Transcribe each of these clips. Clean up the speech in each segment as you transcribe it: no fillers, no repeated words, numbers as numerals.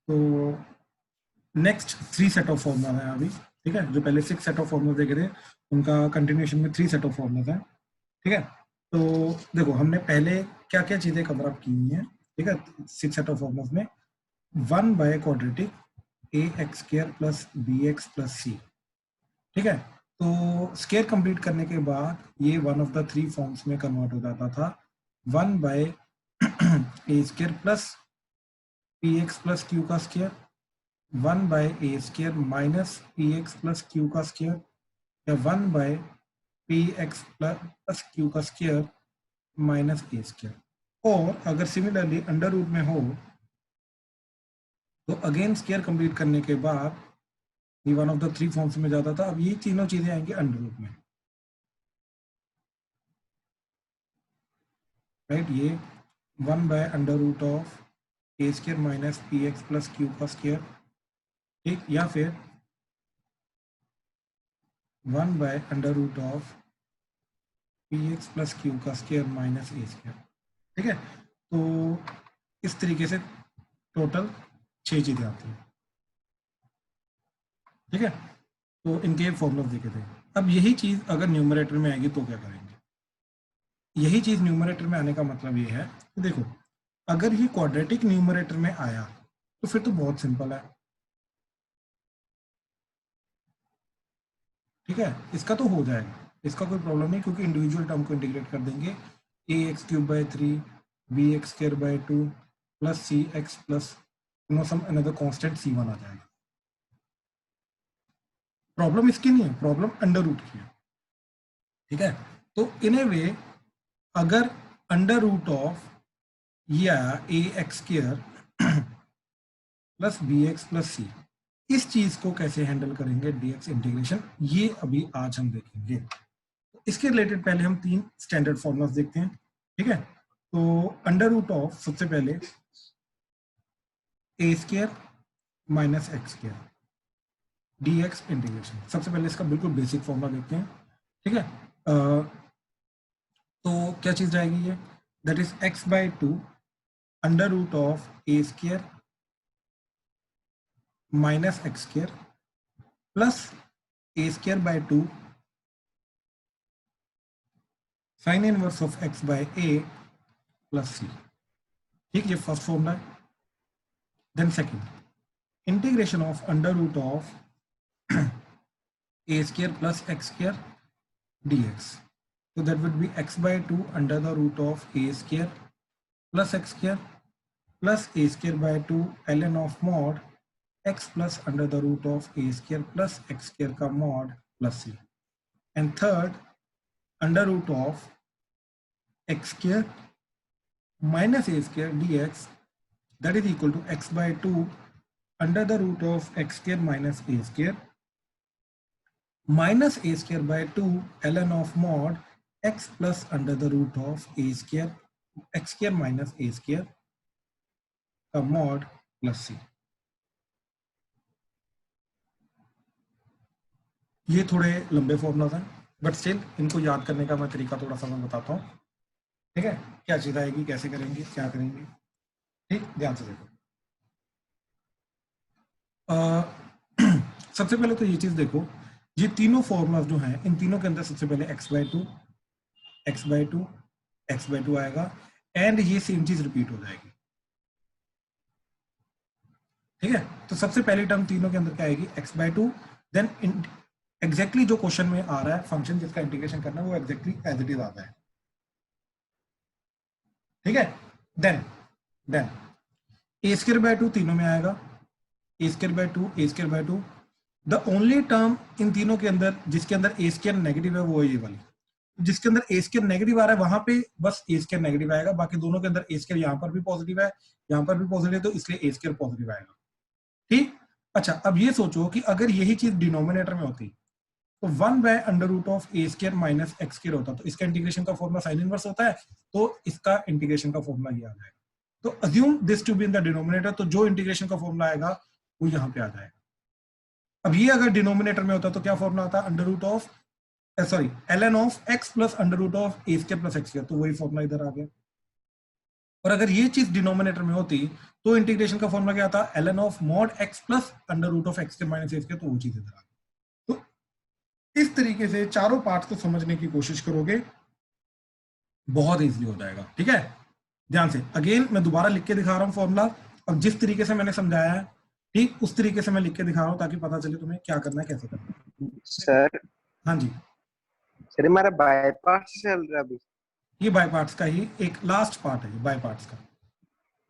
तो next 3 set of formula है अभी, ठीक है। जो पहले 6 सेट ऑफ फॉर्मूला देखे थे उनका कंटिन्यूएशन में 3 सेट ऑफ फॉर्मूला है, ठीक है। तो देखो हमने पहले क्या क्या चीजें कवर अप की हुई हैं, ठीक है। 6 सेट ऑफ फॉर्मूला में 1 by quadratic a x square plus b x plus c, ठीक है। तो स्क्वायर कंप्लीट करने के बाद ये वन ऑफ द 3 फॉर्म्स में कन्वर्ट हो जाता था, 1 by a square plus p x plus q का square, 1 by a square minus p x plus q का स्क्वायर, या 1 by p x plus q का स्क्वायर माइनस ए स्क्वायर। और अगर सिमिलरली अंडर रूट में हो तो अगेन स्क्वायर कंप्लीट करने के बाद ये वन ऑफ द 3 फॉर्म्स में जाता था। अब ये तीनों चीजें आएंगी अंडर रूट में, राइट। ये 1 by under root of a square minus p x plus q का स्क्वायर, ठीक, या फिर 1 by under root of p x plus q का स्क्वायर माइनस ए स्क्वायर, ठीक है। तो इस तरीके से टोटल 6 चीजें आती हैं, ठीक है। तो इनके फॉर्मूला देखे थे। अब यही चीज अगर न्यूमरेटर में आएगी तो क्या करेंगे? यही चीज न्यूमरेटर में आने का मतलब ये है कि देखो अगर ये क्वाड्रेटिक न्यूमरेटर में आया तो फिर तो बहुत सिंपल है, ठीक है। इसका तो हो जाएगा, इसका कोई प्रॉब्लम नहीं, क्योंकि इंडिविजुअल टर्म को इंटीग्रेट कर देंगे। A x cube by 3 b x square by 2 plus c x plus some another constant c1 आ जाएगा। प्रॉब्लम इसकी नहीं है, प्रॉब्लम अंडर रूट की है, ठीक है। तो इन ए वे अगर अंडर रूट ऑफ ये आया a x square plus b x plus c, इस चीज को कैसे हैंडल करेंगे डीएक्स इंटीग्रेशन, ये अभी आज हम देखेंगे। तो इसके रिलेटेड पहले हम 3 स्टैंडर्ड फॉर्मूलास देखते हैं, ठीक है। तो अंडर रूट ऑफ सबसे पहले a square minus x square dx integration, सबसे पहले इसका बिल्कुल बेसिक फॉर्मूला देखते हैं, ठीक है। तो क्या चीज रहेगी ये, that is x by 2 under root of a square minus x square plus a square by 2 sine inverse of x by a plus c, ठीक, ये फर्स्ट फॉर्मूला है। Then second, integration of under root of a square plus x square dx, so that would be x by 2 under the root of a square plus x square plus a square by 2 ln of mod x plus under the root of a square plus x square का mod plus c, and third under root of x square minus a square dx, that is equal to x by 2 under the root of x square minus a square minus a square by 2 ln of mod x plus under the root of a square x square minus a square का mod plus c। ये थोड़े लंबे formulas हैं, but still इनको याद करने का मैं तरीका थोड़ा सा मैं बताता हूँ, ठीक है। क्या चीज आएगी, कैसे करेंगे, क्या करेंगे, ठीक, ध्यान से देखो। सबसे पहले तो ये चीज देखो, ये तीनों फॉर्मूलाज जो हैं इन तीनों के अंदर सबसे पहले x by 2 x by 2 x by 2 आएगा, एंड ये सेम चीज रिपीट हो जाएगी, ठीक है। तो सबसे पहली टर्म तीनों के अंदर क्या आएगी, x बाई 2, देन एग्जैक्टली जो क्वेश्चन में आ रहा है फंक्शन जिसका इंटीग्रेशन करना है वो एग्जैक्टली एज इट इज आता है, ठीक है। देन ए स्क्वायर बाय 2 तीनों में आएगा, a square by 2 a square by 2। The only term in तीनों के अंदर जिसके अंदर ए स्क्वायर नेगेटिव है वो है ये वाली, जिसके अंदर ए स्क्वायर नेगेटिव आ रहा है वहां पे बस ए स्क्वायर नेगेटिव आएगा, बाकी दोनों के अंदर ए स्क्वायर यहाँ पर भी पॉजिटिव है, यहाँ पर भी पॉजिटिव है, तो इसलिए ए स्क्वायर पॉजिटिव आएगा, ठीक। अच्छा, अब ये सोचो कि अगर यही चीज डिनोमिनेटर में होती तो 1 by under root of a square minus x square होता, तो इसका इंटीग्रेशन का फॉर्मूला साइन इनवर्स होता है, तो इसका इंटीग्रेशन का फॉर्मूला ये आ जाएगा। तो assume this to be in the denominator, तो जो इंटीग्रेशन का फॉर्मूला आएगा वो यहाँ पे आ जाएगा। अब ये अगर डिनोमिनेटर में होता तो क्या फॉर्मूला आता है, under root of sorry ln of x plus under root of a square plus x square, तो वही फॉर्मूला इधर आ गया। और अगर ये चीज डिनोमिनेटर में होती तो इंटीग्रेशन का फॉर्मूला क्या था, ln of mod x plus under root of x के माइनस ए स्क्वायर, तो वो चीज इधर आ गई। तो इस तरीके से चारों पार्ट्स को समझने की कोशिश करोगे, बहुत इजीली हो जाएगा। ठीक है, ध्यान से अगेन मैं दोबारा लिख के दिखा रहा हूँ फॉर्मूला, और जिस तरीके से मैंने समझाया है ठीक उस तरीके से मैं लिख के दिखा रहा हूँ ताकि पता चले तुम्हें क्या करना है, कैसे करना है। सर हाँ जी, सर हमारा बाईपास चल रहा अभी। ये बाय पार्ट्स का ही एक लास्ट पार्ट है, बाय पार्ट्स का।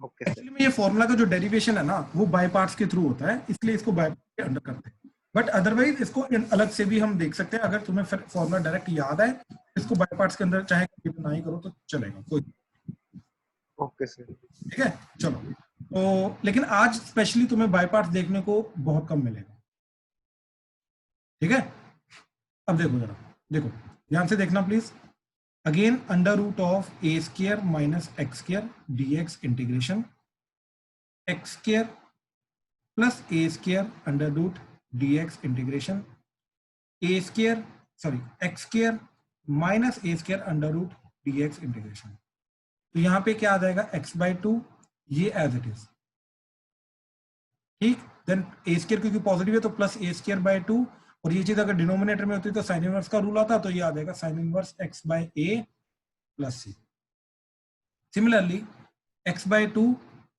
Okay sir. एक्चुअली में ये फॉर्मूला का जो डेरिवेशन है ना वो बाय पार्ट्स के थ्रू होता है, इसलिए इसको बाय के अंडर करते हैं। बट अदरवाइज इसको अलग से भी हम देख सकते हैं, अगर तुम्हें फॉर्मूला डायरेक्ट याद है इसको बाय पार्ट्स के अंदर चाहे ना ही करो तो चलेगा, कोई। Okay sir. ठीक है, चलो। तो लेकिन आज स्पेशली तुम्हें बाय पार्ट्स देखने को बहुत कम मिलेगा। ठीक है, अब देखो जरा, देखो ध्यान से देखना please. Again under root of a square minus x square dx integration x square plus a square under root dx integration a square sorry x square minus a square under root dx integration. तो यहाँ पे क्या आ जाएगा, x/2, ये as it is. ठीक, then a square क्योंकि positive है तो प्लस ए स्क्वायर बाय 2, और ये चीज अगर डिनोमिनेटर में होती तो साइन इनवर्स का रूल आता, तो ये आ जाएगा sine inverse x/a plus c। Similarly x/2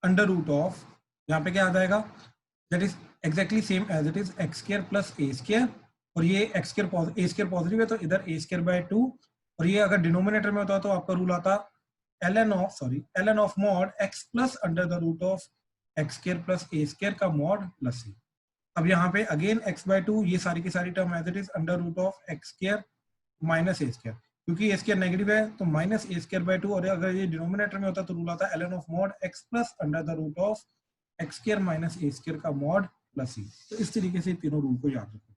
under root of, यहाँ पे क्या आ जाएगा, that is exactly same as it is x square plus a square, और ये x square a square positive है तो इधर ए स्क्वायर बाय 2, और ये अगर डिनोमिनेटर में होता तो आपका रूल आता ln of mod x plus under the root of x square plus a square का मॉड प्लस c। अब यहाँ पे अगेन x/2, ये सारी की सारी term as it is under root of x square minus a square, क्योंकि a square negative है तो माइनस ए स्क्वायर बाय 2, और अगर ये डिनोमिनेटर में होता तो रूल आता ln of mod x plus under the root of x square minus a square का मॉड प्लस c। तो इस तरीके से तीनों रूल को याद रखो।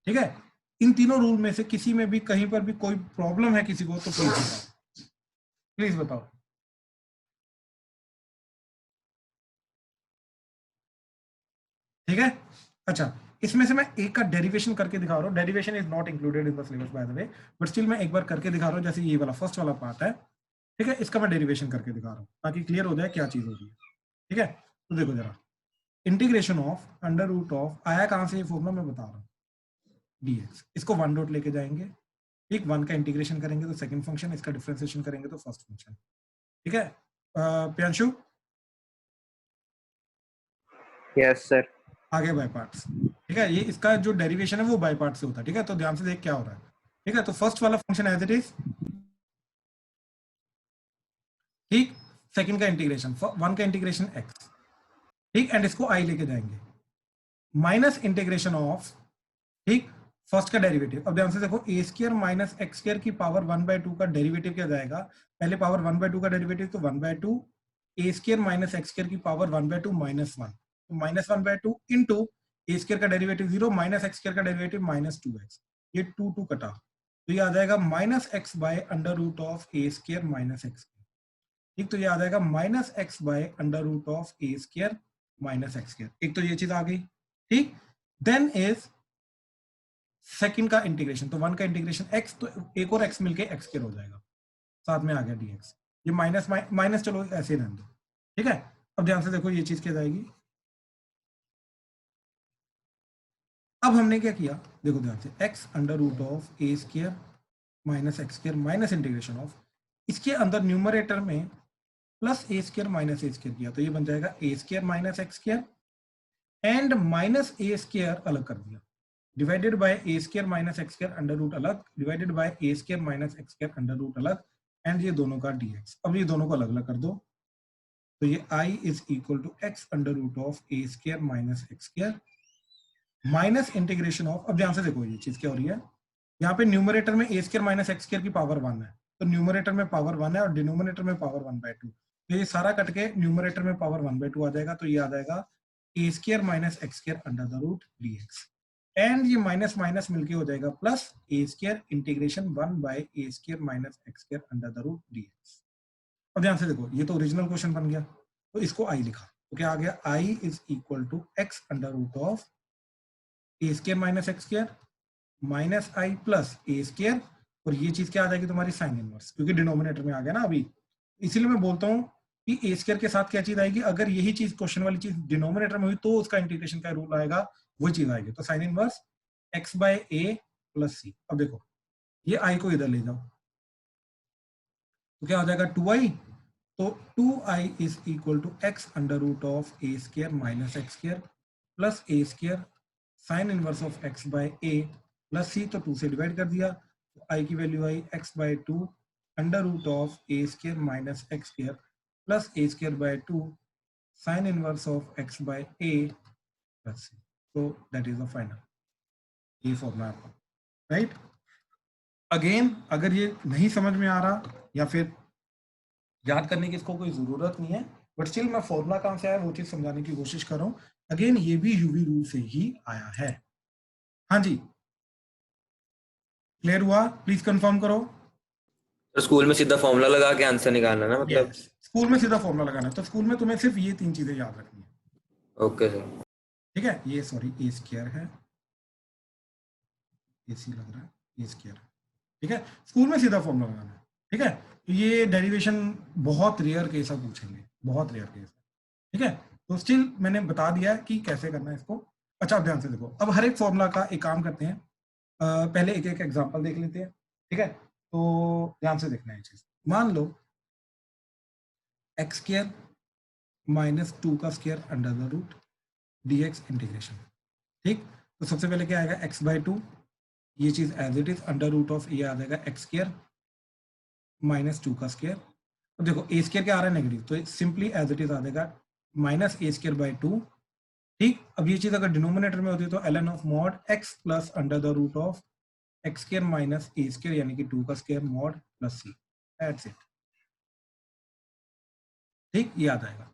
ठीक है, इन तीनों रूल में से किसी में भी कहीं पर भी कोई प्रॉब्लम है किसी को तो प्लीज बताओ, प्लीज बताओ। ठीक है, अच्छा इसमें से मैं एक का डेरिवेशन करके दिखा रहा हूँ, derivation is not included in the syllabus by the way, but still मैं एक बार करके दिखा रहा हूँ, जैसे ये वाला फर्स्ट वाला पार्ट है। ठीक है, इसका मैं डेरिवेशन करके दिखा रहा हूँ ताकि क्लियर हो जाए क्या चीज हो रही है। ठीक है, तो देखो जरा, integration of under root of आया कहां से, ये फॉर्मूला मैं बता रहा हूँ, dx, इसको वन डॉट लेके जाएंगे। ठीक, वन का इंटीग्रेशन करेंगे तो सेकंड फंक्शन, इसका डिफरेंशिएशन करेंगे तो फर्स्ट फंक्शन। ठीक है, प्रियांशु यस सर। आगे बाय पार्ट्स। ठीक है, ये इसका जो डेरिवेशन है वो बाय पार्ट से होता है। ठीक है, तो ध्यान से देख क्या हो रहा है। ठीक है, तो फर्स्ट वाला फंक्शन एज इट इज, ठीक, सेकंड का इंटीग्रेशन, वन का इंटीग्रेशन x, ठीक, एंड इसको i लेके जाएंगे, माइनस इंटीग्रेशन ऑफ, ठीक, फर्स्ट का डेरिवेटिव। अब ध्यान से देखो, a square minus x square की पावर 1/2 का डेरिवेटिव क्या जाएगा, पहले पावर 1/2 का डेरिवेटिव तो 1/2, a square minus x square की पावर 1/2 -1, तो -1/2 इंटू ए स्क्वायर का डेरिवेटिव 0 माइनस एक्स स्क्वायर का डेरिवेटिव -2x, ये 2 कटा, तो ये आ जाएगा -x by under root of a square minus x. ठीक, तो ये आ जाएगा -x by under root of a square minus x square. एक तो ये चीज आ गई। ठीक, देन इज सेकंड का इंटीग्रेशन, तो वन का इंटीग्रेशन x, तो एक और x मिलके एक्स स्क्वायर हो जाएगा, साथ में आ गया dx, ये माइनस माइनस चलो ऐसे रहने दो। ठीक है, अब ध्यान से देखो ये चीज क्या जाएगी। अब हमने क्या किया, देखो ध्यान से, x under root of a square minus x square minus integration of, इसके अंदर न्यूमरेटर में plus a square minus a square किया, तो ये बन जाएगा a square minus x square, and minus a square अलग कर दिया, divided by a square minus x square under root अलग, divided by a square minus x square under root अलग, एंड ये दोनों का dx। अब ये दोनों को अलग अलग कर दो, तो ये i is equal to x under root of a square minus x square minus integration of, अब ध्यान से देखो ये चीज क्या हो रही है, यहाँ पे न्यूमरेटर में ए स्क्वायर माइनस एक्स स्क्वायर की पावर 1 है, तो न्यूमरेटर में पावर 1 है और डिनोमिनेटर में पावर 1/2, तो ये सारा कट के न्यूमरेटर में पावर 1/2 आ जाएगा, तो ये आ जाएगा a square minus x square under the root dx, and ये माइनस माइनस मिलके हो जाएगा plus a square integration 1 by a square minus x square under the root dx। अब ध्यान से देखो, ये तो ओरिजिनल क्वेश्चन बन गया, तो इसको आई लिखा, तो क्या आ गया, I is equal to x under root of a square minus x square minus I plus a square, और ये चीज क्या आ जाएगी तुम्हारी साइन इनवर्स, क्योंकि डिनोमिनेटर में आ गया ना अभी, इसीलिए मैं बोलता हूँ कि ए स्क्वायर के साथ क्या चीज आएगी, अगर यही चीज क्वेश्चन वाली चीज डिनोमिनेटर में हुई तो उसका इंटीग्रेशन का रूल आएगा, वही चीज आएगी। तो sine inverse x by a plus c. अब देखो ये आई को इधर ले जाओ तो क्या हो जाएगा 2i, तो 2i is equal to x under root of a square minus x square plus a square sine inverse of x by a plus c, तो 2 से डिवाइड कर दिया तो आई की value I x by 2 under root of a square minus x square plus a square by 2 sine inverse of x by a plus c. तो that is the final, ये formula आपका, right. Again अगर ये नहीं समझ में आ रहा या फिर याद करने की इसको कोई जरूरत नहीं है, बट स्टिल मैं फॉर्मूला कहां से आया वो चीज समझाने की कोशिश कर रहा हूं। अगेन ये भी यूवी रूल से ही आया है। हाँ जी, क्लियर हुआ? प्लीज कंफर्म करो। तो स्कूल में सीधा फॉर्मूला लगा के आंसर निकालना ना, मतलब? yes. स्कूल में सीधा फॉर्मूला लगाना है, तो स्कूल में तुम्हें सिर्फ ये 3 चीजें याद रखनी है। Okay sir. ठीक है, ये सॉरी ए स्क्वायर है, ए सी लग रहा है, ए स्क्वायर। ठीक है, स्कूल में सीधा फॉर्मूला लगाना है। ठीक है, ये डेरिवेशन बहुत रेयर केस आप पूछेंगे, बहुत रेयर केस। ठीक है, तो स्टिल मैंने बता दिया कि कैसे करना है इसको। अच्छा, ध्यान से देखो, अब हर एक फॉर्मूला का एक काम करते हैं, पहले एक एक एग्जांपल देख लेते हैं। ठीक है, तो ध्यान से देखना है चीज। मान लो एक्स स्क्वायर माइनस 2 का square under the root dx integration. ठीक, तो सबसे पहले क्या आएगा, x बाय 2, ये चीज as it is under root of ये आ जाएगा एक्स स्क्वायर माइनस 2 का स्क्वायर। तो देखो ए स्क्वायर क्या आ रहा है नेगेटिव, तो सिंपली एज इट इज आ जाएगा माइनस ए स्क्वायर बाय 2। ठीक, अब ये चीज अगर डिनोमिनेटर में होती है तो ln of mod x plus under the root of x square minus a square यानी कि 2 का square mod plus c, that's it. ठीक, ये आ जाएगा।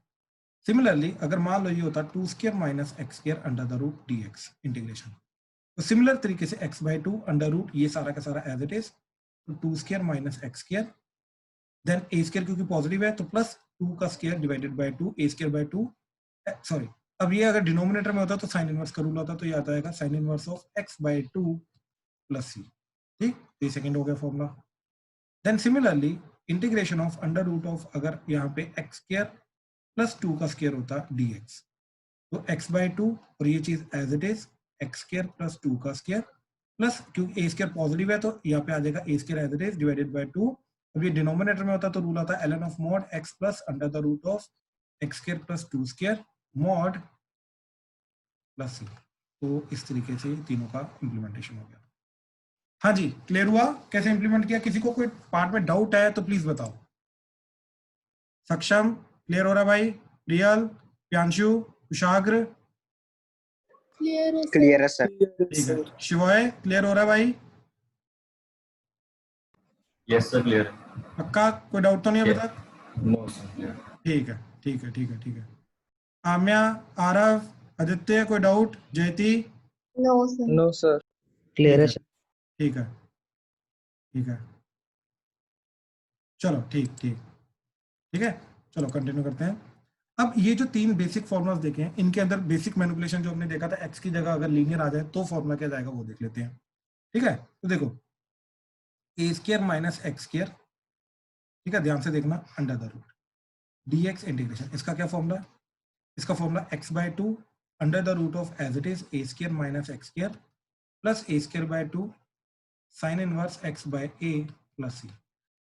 सिमिलरली अगर मान लो ये होता 2 square minus x square under the root dx integration, तो सिमिलर तरीके से x बाय 2 अंडर रूट ये सारा का सारा एज इट इज, तो 2 square minus x square, then a square क्योंकि पॉजिटिव है तो प्लस 2 का square divided by 2 a square by 2, sorry अब ये अगर डिनोमिनेटर में होता तो साइन इनवर्स का रूल होता, तो ये आता है sine inverse of x by 2 plus c. ठीक, ये सेकंड हो गया formula. Then similarly integration of under root of, अगर यहाँ पे एक्स स्क्वायर प्लस 2 का स्क्वायर होता dx, तो x बाय 2 और ये चीज as it is x square plus 2 का स्क्वायर प्लस, क्योंकि ए स्क्वायर पॉजिटिव है तो यहाँ पे आ जाएगा a square as it is divided by 2। अब ये डिनोमिनेटर में होता तो रूल आता है ln of mod x plus under the root of x square plus 2 square mod plus c. तो इस तरीके से तीनों का इंप्लीमेंटेशन हो गया। हाँ जी, क्लियर हुआ कैसे इंप्लीमेंट किया? किसी को कोई पार्ट में डाउट है तो प्लीज बताओ। सक्षम, क्लियर हो रहा भाई? रियल, प्यांशु, कुशाग्र, क्लियर है सर। ठीक है। शिवोय, क्लियर हो रहा है भाई? Yes sir, clear. पक्का, कोई डाउट तो नहीं अभी तक? No sir. ठीक है, ठीक है, ठीक है, ठीक है। आम्या, आरव, आदित्य, कोई doubt? Jayati? No sir. No sir. Clear है सर। ठीक है, ठीक है, चलो ठीक ठीक ठीक है, चलो कंटिन्यू करते हैं। अब ये जो 3 बेसिक फॉर्मुलास देखे हैं, इनके अंदर बेसिक मैनिपुलेशन जो हमने देखा था, एक्स की जगह अगर लीनियर आ जाए तो फॉर्मूला क्या जाएगा वो देख लेते हैं। ठीक है, तो देखो a square minus x square, ठीक है, ध्यान से देखना, under the root dx integration, इसका क्या फॉर्मूला है? इसका formula x by 2 under the root of as it is a square minus x square plus a square by 2 sine inverse x by a plus c.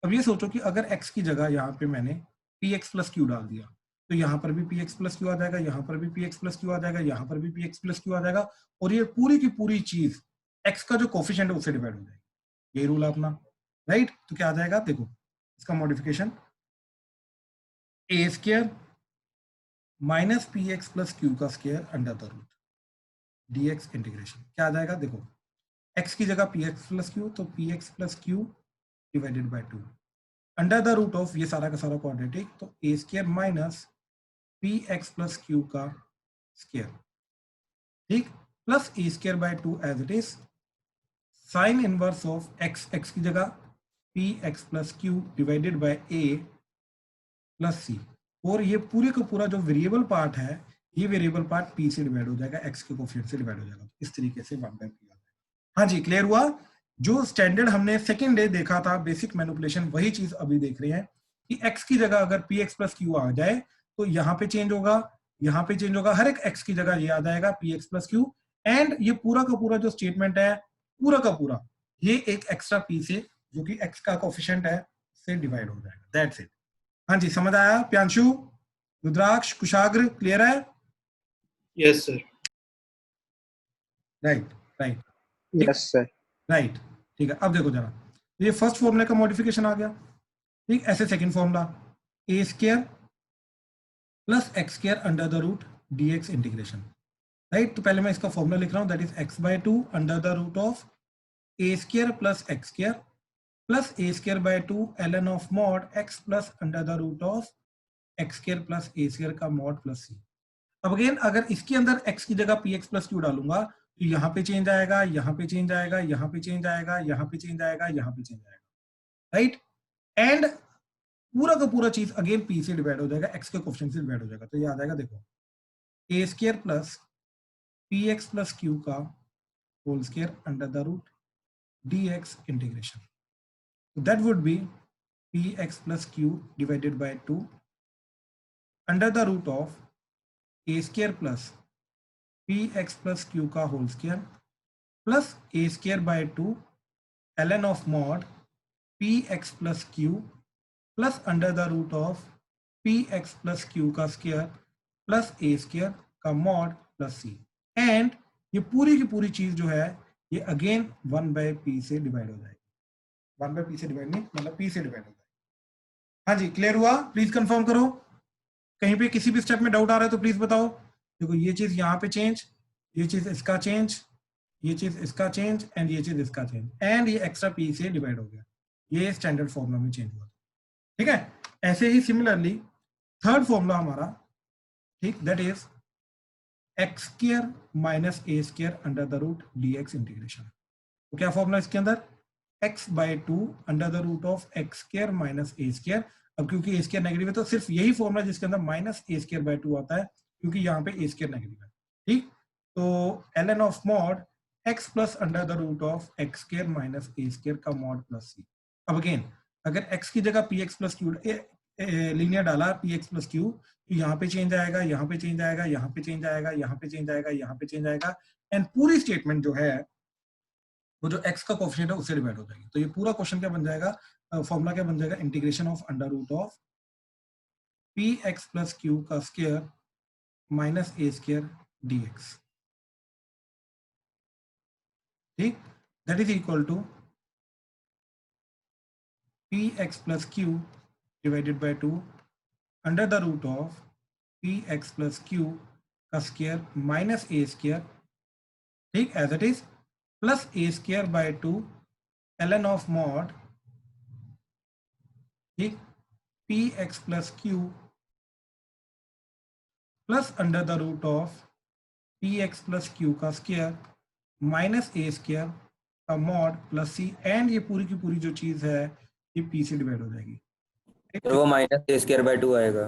अब ये सोचो कि अगर x की जगह यहाँ पे मैंने px प्लस क्यू डाल दिया तो यहाँ पर भी px प्लस क्यू आ जाएगा, यहाँ पर भी px प्लस क्यू आ जाएगा, यहाँ पर भी px प्लस क्यू आ जाएगा, और ये पूरी की पूरी चीज x का जो कोफिशिएंट है उससे डिवाइड हो जाएगी। ये रूल अपना, राइट? तो क्या आ जाएगा, देखो इसका modification a square minus p x plus q का square under the root dx integration क्या आ जाएगा, देखो x की जगह पी एक्स प्लस क्यू, तो p x plus q divided by 2 under the root of ये सारा का सारा क्वाड्रेटिक, तो a square minus p x plus q का स्क्वायर, ठीक, plus a square by 2 as it is sine inverse of x की जगह p x plus q divided by a plus c, और ये पूरे का पूरा जो वेरिएबल पार्ट है, ये वेरिएबल पार्ट p से डिवाइड हो जाएगा, x के कोफिशिएंट से डिवाइड हो जाएगा। इस तरीके से 1/p आ जाएगा। हाँ जी, क्लियर हुआ? जो स्टैंडर्ड हमने सेकेंड डे देखा था बेसिक मैनिपुलेशन, वही चीज अभी देख रहे हैं कि x की जगह अगर px प्लस क्यू आ जाए तो यहाँ पे चेंज होगा, यहाँ पे चेंज होगा, हर एक x की जगह ये आ जाएगा px प्लस क्यू, एंड ये पूरा का पूरा जो स्टेटमेंट है पूरा का पूरा ये एक एक्स्ट्रा p से जो कि x का कोफिशिएंट है से डिवाइड हो जाएगा। That's it. हाँ जी, समझ आया? प्यांशु, रुद्राक्ष, कुशाग्र, क्लियर है? Yes sir. Right right yes sir. Right, ठीक है। अब देखो जरा, ये फर्स्ट फॉर्मूले का मॉडिफिकेशन आ गया, ठीक। ऐसे second formula a square plus x square under the root dx integration, right. तो पहले मैं इसका फॉर्मूला लिख रहा हूं, that is x/2 under the root of a square plus x square plus a square by 2 ln of mod x plus under the root of x square plus a square का mod plus c. अब again अगर इसके अंदर x की जगह px plus Q डालूंगा तो यहाँ पे चेंज आएगा, यहाँ पे चेंज आएगा, यहाँ पे चेंज आएगा, यहाँ पे चेंज आएगा, यहाँ पे चेंज आएगा, राइट। एंड पूरा का पूरा चीज अगेन p से डिवाइड हो जाएगा, x के कोफिशिएंट से डिवाइड हो जाएगा। तो ये आ जाएगा, देखो, a square plus px plus q का whole square under the root dx integration. That would be px plus q divided by 2 under the root of a square plus px plus q का whole square plus a square by 2 ln of mod px plus q plus under the root of px plus q का square plus a square का mod plus c. And ये पूरी की पूरी चीज जो है ये अगेन 1/p से डिवाइड हो जाएगी। 1/p से डिवाइड नहीं, मतलब p से डिवाइड हो जाएगी। हाँ जी, क्लियर हुआ? प्लीज कंफर्म करो। कहीं पे किसी भी स्टेप में डाउट आ रहा है तो प्लीज बताओ। देखो, ये चीज यहाँ पे चेंज, ये चीज इसका चेंज, ये चीज इसका चेंज, एंड ये चीज इसका चेंज, एंड ये एक्स्ट्रा p से डिवाइड हो गया। ये स्टैंडर्ड फॉर्मूला में चेंज हुआ, ठीक है। ऐसे ही सिमिलरली थर्ड फॉर्मूला हमारा, ठीक, that is x square minus a square under the root dx integration. तो क्या फॉर्मूला इसके अंदर? x/2 under the root of x square minus a square. अब क्योंकि ए स्क्वायर नेगेटिव है तो सिर्फ यही फॉर्मूला जिसके अंदर माइनस ए स्क्वायर बाय 2 आता है, क्योंकि यहाँ पे ए स्क्वायर नेगेटिव है, ठीक। तो ln of mod x plus under the root of x square minus a square का मॉड प्लस सी। अब अगेन अगर x की जगह px प्लस क्यू लीनियर डाला px प्लस क्यू, तो यहाँ पे चेंज आएगा, यहाँ पे चेंज आएगा, यहाँ पे चेंज आएगा, यहाँ पे चेंज आएगा, यहाँ पे चेंज आएगा, एंड पूरी स्टेटमेंट जो है वो जो x का कोफिशिएंट है उससे डिवाइड हो जाएगी। तो ये पूरा क्वेश्चन क्या बन जाएगा, फॉर्मूला क्या बन जाएगा? Integration of under root of px plus q का square minus a square dx, ठीक। That is equal to px plus q divided by 2 under the root of px plus q का square minus a square, ठीक, as it is, plus a square by 2 ln of mod, ठीक, px plus q plus under the root of px plus q का square minus a square का mod plus c. And ये पूरी की पूरी जो चीज है ये p से डिवाइड हो जाएगी, तो वो माइनस ए स्क्वायर बाय 2 आएगा।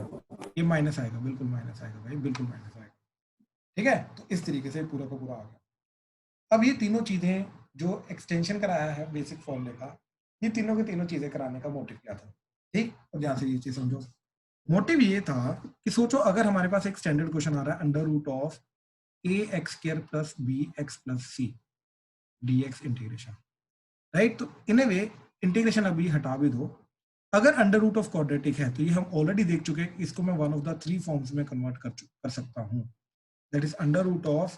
ये माइनस आएगा, बिल्कुल माइनस आएगा भाई, बिल्कुल माइनस आएगा, ठीक है। तो इस तरीके से पूरा का पूरा आ गया। अब ये तीनों चीजें जो एक्सटेंशन कराया है बेसिक फॉर्मूले का, ये तीनों की तीनों चीजें कराने का मोटिव क्या था, ठीक। अब ध्यान से ये चीज समझो। मोटिव ये था कि सोचो अगर हमारे पास एक स्टैंडर्ड क्वेश्चन आ रहा है under root of ax square plus bx plus c dx integration, right. तो इन ए वे इंटीग्रेशन अभी हटा भी दो। अगर अंडर रूट ऑफ क्वाड्रेटिक है तो ये हम ऑलरेडी देख चुके हैं, इसको मैं वन ऑफ द 3 फॉर्म्स में कन्वर्ट कर सकता हूं, that is under root of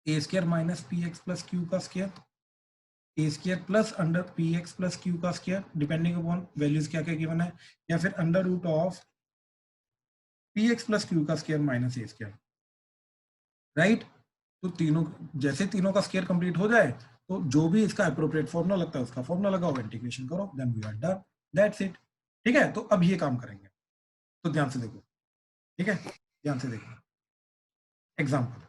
a square minus px plus q का square, a square plus under px plus q का स्क्वायर, डिपेंडिंग अपॉन वैल्यूज क्या क्या गिवन है, या फिर under root of px plus q का square minus a square, right. तो तीनों, जैसे तीनों का स्क्वायर कंप्लीट हो जाए तो जो भी इसका अप्रोप्रिएट फॉर्मूला लगता है उसका फॉर्मूला लगाओ, इंटीग्रेशन करो, then we are done, that's it, ठीक है। तो अब ये काम करेंगे, तो ध्यान से देखो, ठीक है, ध्यान से देखो। एग्जांपल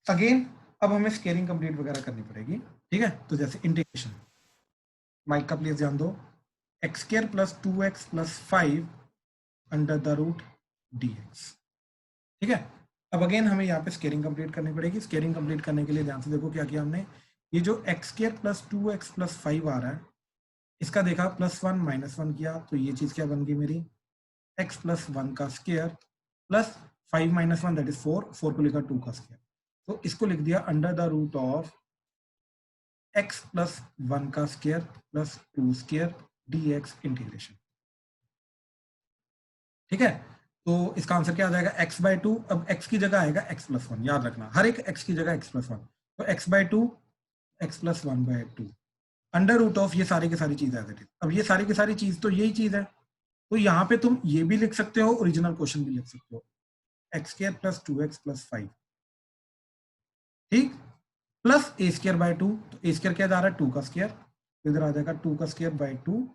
अगेन, अब हमें स्केलिंग कंप्लीट वगैरह करनी पड़ेगी, ठीक है। तो जैसे इंटीग्रेशन, माइक का प्लीज ध्यान दो, x square plus 2x plus 5 under the root dx, ठीक है। अब अगेन हमें यहाँ पे स्केलिंग कंप्लीट करनी पड़ेगी। स्केलिंग कंप्लीट करने के लिए ध्यान से देखो क्या किया हमने, ये जो x square plus 2x plus 5 आ रहा है, इसका देखा +1 -1 किया तो ये चीज क्या बन गई मेरी x + 1 का स्क्वायर प्लस 5 - 1 दैट इज 4, 4 को लिखा 2 का स्क्वायर, तो इसको लिख दिया under the root of x + 1 का square plus 2 square dx integration. ठीक है, तो इसका आंसर क्या आ जाएगा x/2। अब x की जगह आएगा x + 1, याद रखना हर एक x की जगह x + 1, तो x/2 x + 1/2 under root of ये सारी की सारी चीज आ जाती है। अब ये सारी की सारी चीज तो यही चीज है, तो यहाँ पे तुम ये भी लिख सकते हो, ओरिजिनल क्वेश्चन भी लिख सकते हो, x² + 2x + 5, ठीक, प्लस a²/2, तो a² क्या जा रहा है 2 का स्क्वायर, तो इधर आ जाएगा 2 का स्क्वायर / 2,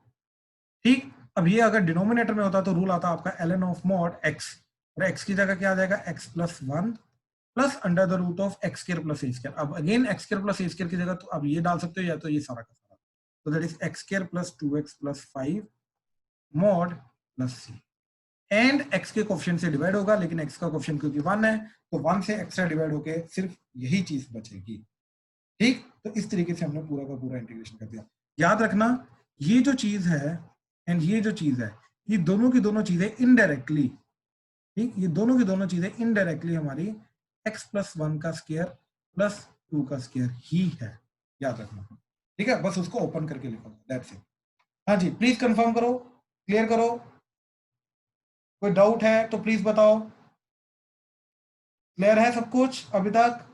ठीक। अब ये अगर डिनोमिनेटर में होता तो रूल आता आपका ln ऑफ मॉड x, और x की जगह क्या आ जाएगा x + 1 plus under the root of x² + a²। अब अगेन x² + a² की जगह तो अब ये डाल सकते हो या तो ये सारा का सारा, तो that is x² + 2x + 5 mod plus c, and x के कोफिशिएंट से डिवाइड होगा, लेकिन x का कोफिशिएंट क्योंकि 1 है तो 1 से एक्स्ट्रा डिवाइड होके सिर्फ यही चीज बचेगी, ठीक। तो इस तरीके से हमने पूरा का पूरा इंटीग्रेशन कर दिया। याद रखना ये जो चीज है एंड ये जो चीज है, ये दोनों की दोनों चीजें इनडायरेक्टली, ठीक, ये दोनों की दोनों चीजें इनडायरेक्टली हमारी x + 1 का स्क्वायर प्लस 2 का स्क्वायर ही है, याद रखना, ठीक है। बस उसको ओपन करके लिखो, दैट्स इट। हाँ जी, प्लीज कंफर्म करो, क्लियर करो, कोई डाउट है तो प्लीज बताओ। क्लियर है सब कुछ अभी तक?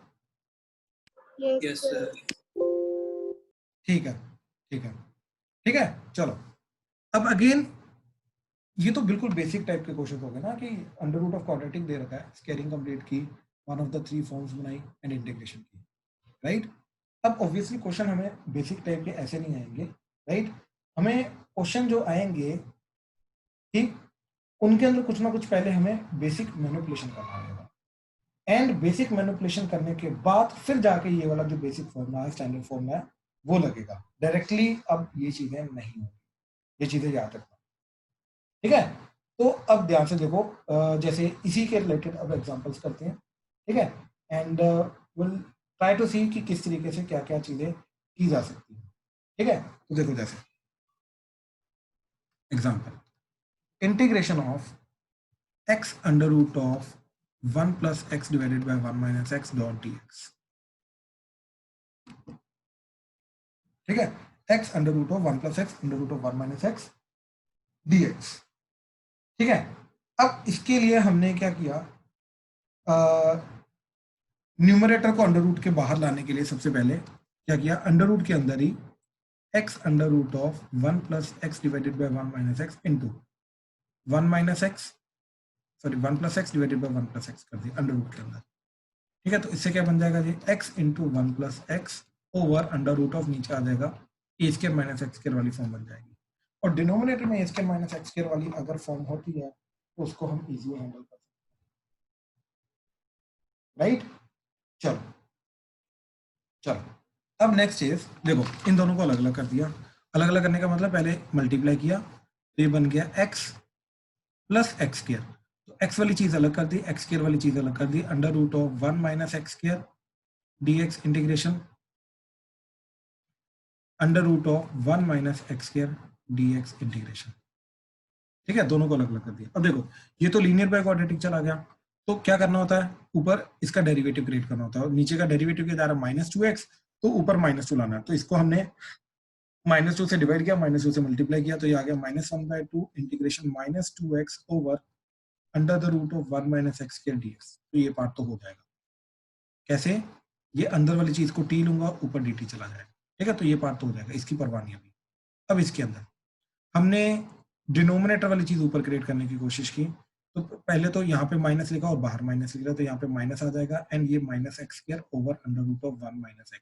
Yes, sir. ठीक है, ठीक है, ठीक है, चलो। अब अगेन ये तो बिल्कुल बेसिक टाइप के क्वेश्चन हो गए ना, कि अंडर रूट ऑफ क्वाड्रेटिक दे रखा है, स्क्वायरिंग कंप्लीट की, वन ऑफ द 3 फॉर्म्स बनाई एंड इंटीग्रेशन की, राइट। अब ऑब्वियसली क्वेश्चन हमें बेसिक टाइप के ऐसे नहीं आएंगे, राइट। हमें क्वेश्चन जो आएंगे, ठीक, उनके अंदर कुछ ना कुछ पहले हमें बेसिक मैनिपुलेशन करना होगा, एंड बेसिक मैनिपुलेशन करने के बाद फिर जाके ये वाला जो बेसिक फॉर्मूला है, स्टैंडर्ड फॉर्मूला है, वो लगेगा डायरेक्टली। अब ये चीजें नहीं होंगी, ये चीजें याद रखना, ठीक है। तो अब ध्यान से देखो, जैसे इसी के रिलेटेड अब एग्जांपल्स करते हैं, ठीक है, एंड विल ट्राई टू सी कि किस तरीके से क्या क्या चीजें की जा सकती हैं, ठीक है। तो देखो जैसे example, integration of x under root of 1 + x divided by 1 - x dot dx, ठीक है, x under root of 1 + x under root of 1 - x dx, ठीक है। अब इसके लिए हमने क्या किया, न्यूमरेटर को अंडर रूट के बाहर लाने के लिए सबसे पहले क्या किया, अंडर रूट के अंदर ही x under root of 1 + x divided by 1 - x into 1 - x, sorry 1 + x divided by 1 + x कर दिया अंडर रूट के अंदर, ठीक है। तो इससे क्या बन जाएगा जी, x into 1 + x over under root of, नीचे आ जाएगा a² - x² वाली फॉर्म बन जाएगी, और डिनोमिनेटर में a² - x² वाली अगर फॉर्म होती है तो उसको हम इजीली हैंडल कर सकते हैं, राइट। चलो चलो, अब नेक्स्ट इज, देखो इन दोनों को अलग अलग कर दिया, अलग अलग करने का मतलब पहले मल्टीप्लाई किया तो ये बन गया x + x², तो x वाली चीज अलग कर दी, x² वाली चीज अलग कर दी, under root of 1 - x² dx integration under root of 1 - x² dx integration, ठीक है, दोनों को अलग अलग कर दिया। अब देखो ये तो लीनियर बाय क्वाड्रेटिक चला गया, तो क्या करना होता है, ऊपर इसका डेरिवेटिव क्रिएट करना होता है, और नीचे का डेरिवेटिव क्या जा रहा है -2x, तो ऊपर -2 लाना है, तो इसको हमने -2 से डिवाइड किया, -2 से मल्टीप्लाई किया, तो ये आ गया -1/2 integration -2x over under the root of 1 - x² dx। तो ये पार्ट तो हो जाएगा, कैसे, ये अंदर वाली चीज को t लूंगा, ऊपर dt चला जाएगा, ठीक है, तो ये पार्ट तो हो जाएगा, इसकी परवाह नहीं अभी। अब इसके अंदर हमने डिनोमिनेटर वाली चीज ऊपर क्रिएट करने की कोशिश की, तो पहले तो यहाँ पे माइनस लिखा और बाहर माइनस लिख रहा, तो यहाँ पे माइनस आ जाएगा, एंड ये -x² over under root of 1 - x²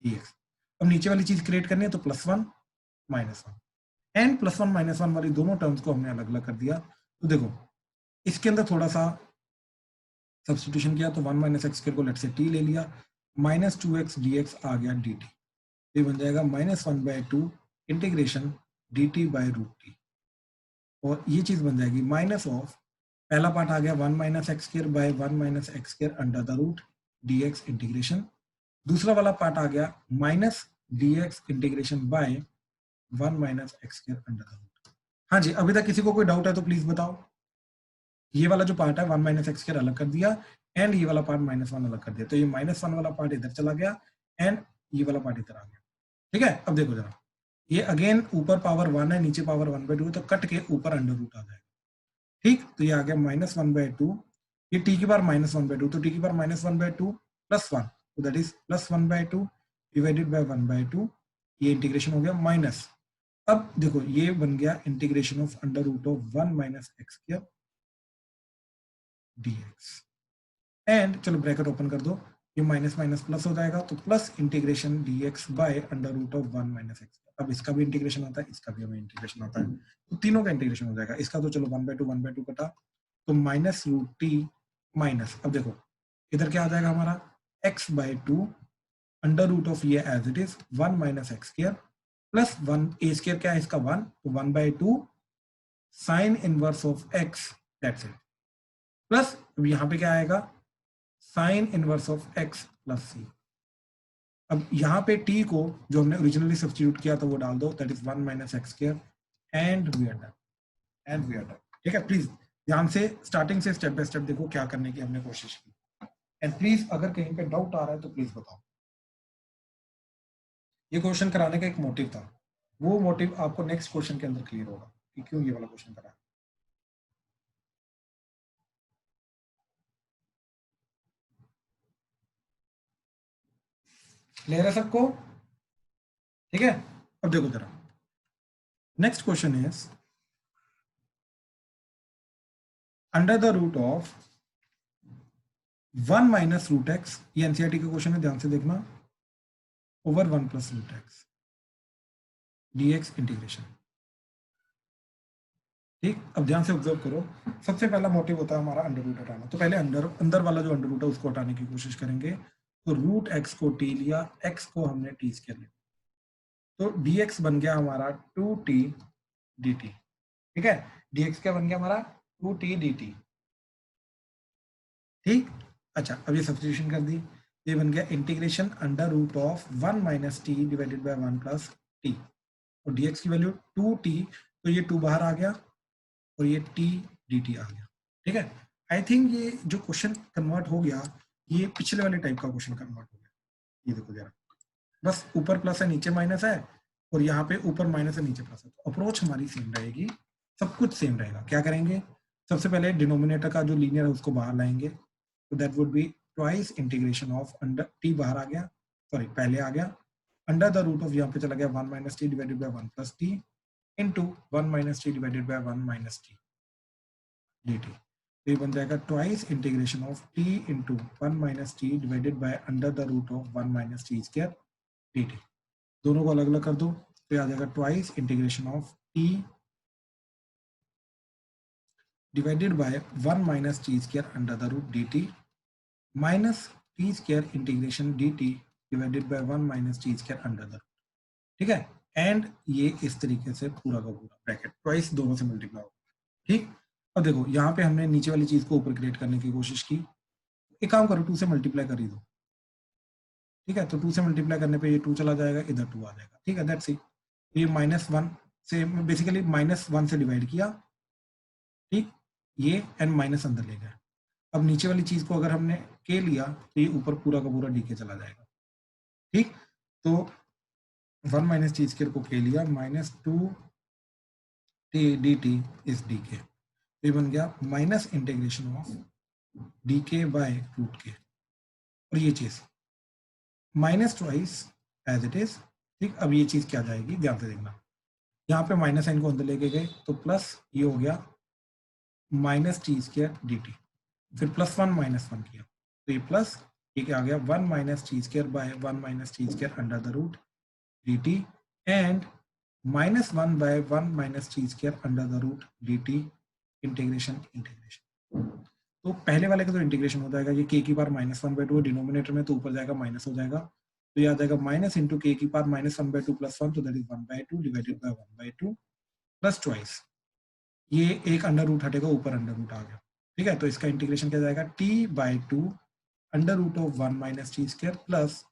dx। अब नीचे वाली चीज क्रिएट करनी है, तो +1 -1 एंड +1 -1 वाली दोनों टर्म्स को हमने अलग अलग कर दिया। तो देखो इसके अंदर थोड़ा सा सब्स्टिट्यूशन किया, तो 1 - x² को लेट से t ले लिया, -2x dx आ गया dt, ये बन जाएगा -1/2 इंटीग्रेशन dt बाय √t, और ये चीज बन जाएगी माइनस ऑफ, पहला पार्ट आ गया 1 - x² by 1 - x² under the root dx integration, दूसरा वाला पार्ट आ गया -dx integration by 1 minus x square under the root. हाँ जी, अभी तक किसी को कोई डाउट है तो प्लीज बताओ। ये वाला जो पार्ट है 1 माइनस एक्स स्क्वायर अलग कर दिया एंड ये वाला पार्ट -1 अलग कर दिया, तो ये -1 वाला पार्ट इधर चला गया एंड ये वाला पार्ट इधर आ गया। ठीक है, अब देखो जरा, ये अगेन ऊपर पावर 1 है, नीचे पावर 1/2, तो कट के ऊपर अंडर रूट आ जाएगा। ठीक, तो ये आ गया -1/2, ये t की पावर -1/2, तो t की पावर -1/2 प्लस 1, तो दैट इज +1/2 डिवाइडेड बाय 1/2, ये इंटीग्रेशन हो गया माइनस। अब देखो ये बन गया integration of under root of 1 minus x square dx। And चलो ब्रैकेट ओपन कर दो, ये माइनस माइनस प्लस हो जाएगा, तो plus integration dx by under root of 1 minus x. अब इसका भी इंटीग्रेशन होता है, इसका भी हमें इंटीग्रेशन होता है, तो तीनों का इंटीग्रेशन हो जाएगा। इसका तो चलो 1/2 कटा, तो -√t माइनस, अब देखो इधर क्या आ जाएगा हमारा x/2 अंडर रूट ऑफ ये as it is 1 minus x square plus 1 a square क्या है इसका 1, तो 1/2 sine inverse of x, that's it, plus अब यहाँ पे क्या आएगा sine inverse of x plus c। अब यहाँ पे t को जो हमने ओरिजिनली सब्स्टिट्यूट किया था वो डाल दो, that is 1 minus x square and we are done. ठीक है, प्लीज ध्यान से स्टार्टिंग से स्टेप बाय स्टेप देखो क्या करने की हमने कोशिश की, एंड प्लीज अगर कहीं पे डाउट आ रहा है तो प्लीज बताओ। ये क्वेश्चन कराने का एक मोटिव था, वो मोटिव आपको नेक्स्ट क्वेश्चन के अंदर क्लियर होगा कि क्यों ये वाला क्वेश्चन करा। क्लियर है सबको? ठीक है, अब देखो जरा next question is under the root of 1 minus root x, ये एनसीईआरटी का क्वेश्चन है, ध्यान से देखना, over 1 plus root x dx integration. ठीक, अब ध्यान से ऑब्जर्व करो, सबसे पहला मोटिव होता है हमारा अंडर रूट हटाना, तो पहले अंदर वाला जो अंडर रूट है उसको हटाने की कोशिश करेंगे। तो रूट एक्स को t लिया, x को हमने t स्क्वायर लिया, तो dx बन गया हमारा 2t dt। ठीक है, dx क्या बन गया हमारा 2t dt। ठीक, अच्छा अब ये सब्स्टिट्यूशन कर दी, ये बन गया integration under root of 1 minus t divided by 1 plus t, और dx की वैल्यू 2t, तो ये 2 बाहर आ गया और ये t dt आ गया। ठीक है, आई थिंक ये जो क्वेश्चन कन्वर्ट हो गया ये पिछले वाले टाइप का क्वेश्चन कन्वर्ट हो गया। ये देखो जरा, बस ऊपर प्लस है नीचे माइनस है, और यहाँ पे ऊपर माइनस है नीचे प्लस है, तो अप्रोच हमारी सेम रहेगी, सब कुछ सेम रहेगा। क्या करेंगे, सबसे पहले डिनोमिनेटर का जो लीनियर है उसको बाहर लाएंगे, तो that would be twice integration of under T बाहर आ गया, सॉरी पहले आ गया, अंडर द रूट ऑफ यहाँ पे चला गया 1 minus t divided by 1 plus t into 1 minus t divided by 1 minus t dt। तो ये बन जाएगा twice integration of t into 1 minus t divided by under the root of 1 minus t square dt। दोनों को अलग अलग कर दो, तो ये आ जाएगा twice integration of t divided by 1 minus t square under the root dt minus t square integration dt divided by 1 minus t square under the root. ठीक है, एंड ये इस तरीके से पूरा का पूरा ब्रैकेट ट्वाइस दोनों से मल्टीप्लाई होगा। ठीक, अब देखो यहाँ पे हमने नीचे वाली चीज को ऊपर क्रिएट करने की कोशिश की, एक काम करो 2 से मल्टीप्लाई कर ही दो। ठीक है, तो 2 से मल्टीप्लाई करने पे ये 2 चला जाएगा, इधर 2 आ जाएगा। ठीक है, दैट्स इट। ये -1 से बेसिकली -1 से डिवाइड किया, ठीक, ये एंड माइनस अंदर ले गया। अब नीचे वाली चीज को अगर हमने के लिया तो ये ऊपर पूरा का पूरा डी के चला जाएगा। ठीक, तो 1 माइनस टी स्क्वायर को के लिया, -2 t d t is d k, ये बन गया minus integration of d k by root k, और ये चीज minus twice as it is. ठीक, अब ये चीज क्या जाएगी ध्यान से देखना, यहाँ पे माइनस साइन को अंदर लेके गए तो प्लस ये हो गया minus t square D T, फिर +1 -1 किया तो ये प्लस ये क्या आ गया 1 minus t square by 1 minus t square under the root d t and -1 by 1 minus t square under the root d t integration. तो पहले वाले का तो इंटीग्रेशन हो जाएगा, ये के की पावर -1/2 डिनोमिनेटर में, तो ऊपर जाएगा माइनस हो जाएगा, तो ये आ जाएगा माइनस इंटू के की पावर -1/2 + 1, तो that is 1/2 divided by 1/2 plus twice, ये एक अंडर रूट हटेगा, ऊपर अंडर रूट आ गया। ठीक है, तो इसका इंटीग्रेशन क्या जाएगा t/2 under root of 1 minus t square plus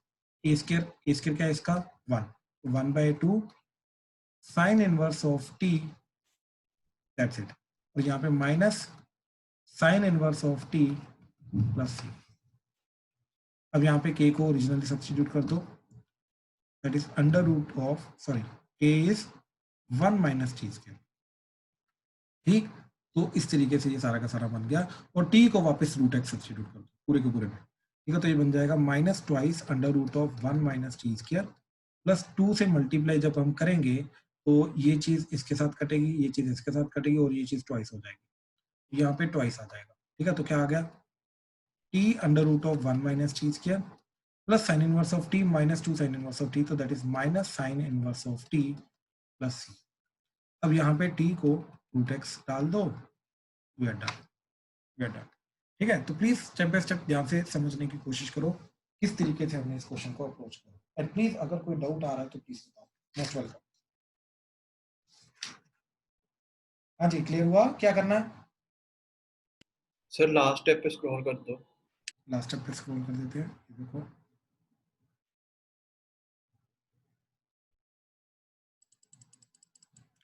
a square क्या है इसका 1, 1/2 sine inverse of t, that's it. और यहाँ पे minus sine inverse of t plus c. अब यहाँ पे k को ओरिजिनली सब्स्टिट्यूट कर दो, that is under root of, sorry, k is 1 minus t square. ठीक, तो इस तरीके से ये सारा का सारा बन गया। और t को वापस रूट x सब्स्टिट्यूट कर दो पूरे के पूरे में। ठीक है, तो ये बन जाएगा minus twice under root of 1 minus t square plus 2 से मल्टीप्लाई जब हम करेंगे तो ये चीज इसके साथ कटेगी, ये चीज इसके साथ कटेगी और ये चीज ट्वाइस हो जाएगी, यहाँ पे ट्वाइस आ जाएगा। ठीक है, तो क्या आ गया, t under root of 1 minus t square plus sine inverse of t minus 2 sine inverse of t, तो that is minus sine inverse of t plus c. अब यहाँ पे t को रूट x डाल दो, we are done, we are done. ठीक है, तो प्लीज स्टेप बाय स्टेप ध्यान से समझने की कोशिश करो किस तरीके से हमने इस क्वेश्चन को अप्रोच करा। एंड प्लीज अगर कोई डाउट आ रहा है तो प्लीज बताओ, मोस्ट वेलकम। हाँ जी, क्लियर हुआ? क्या करना है? सर लास्ट स्टेप पे स्क्रॉल कर दो। लास्ट स्टेप पे स्क्रॉल कर देते हैं, देखो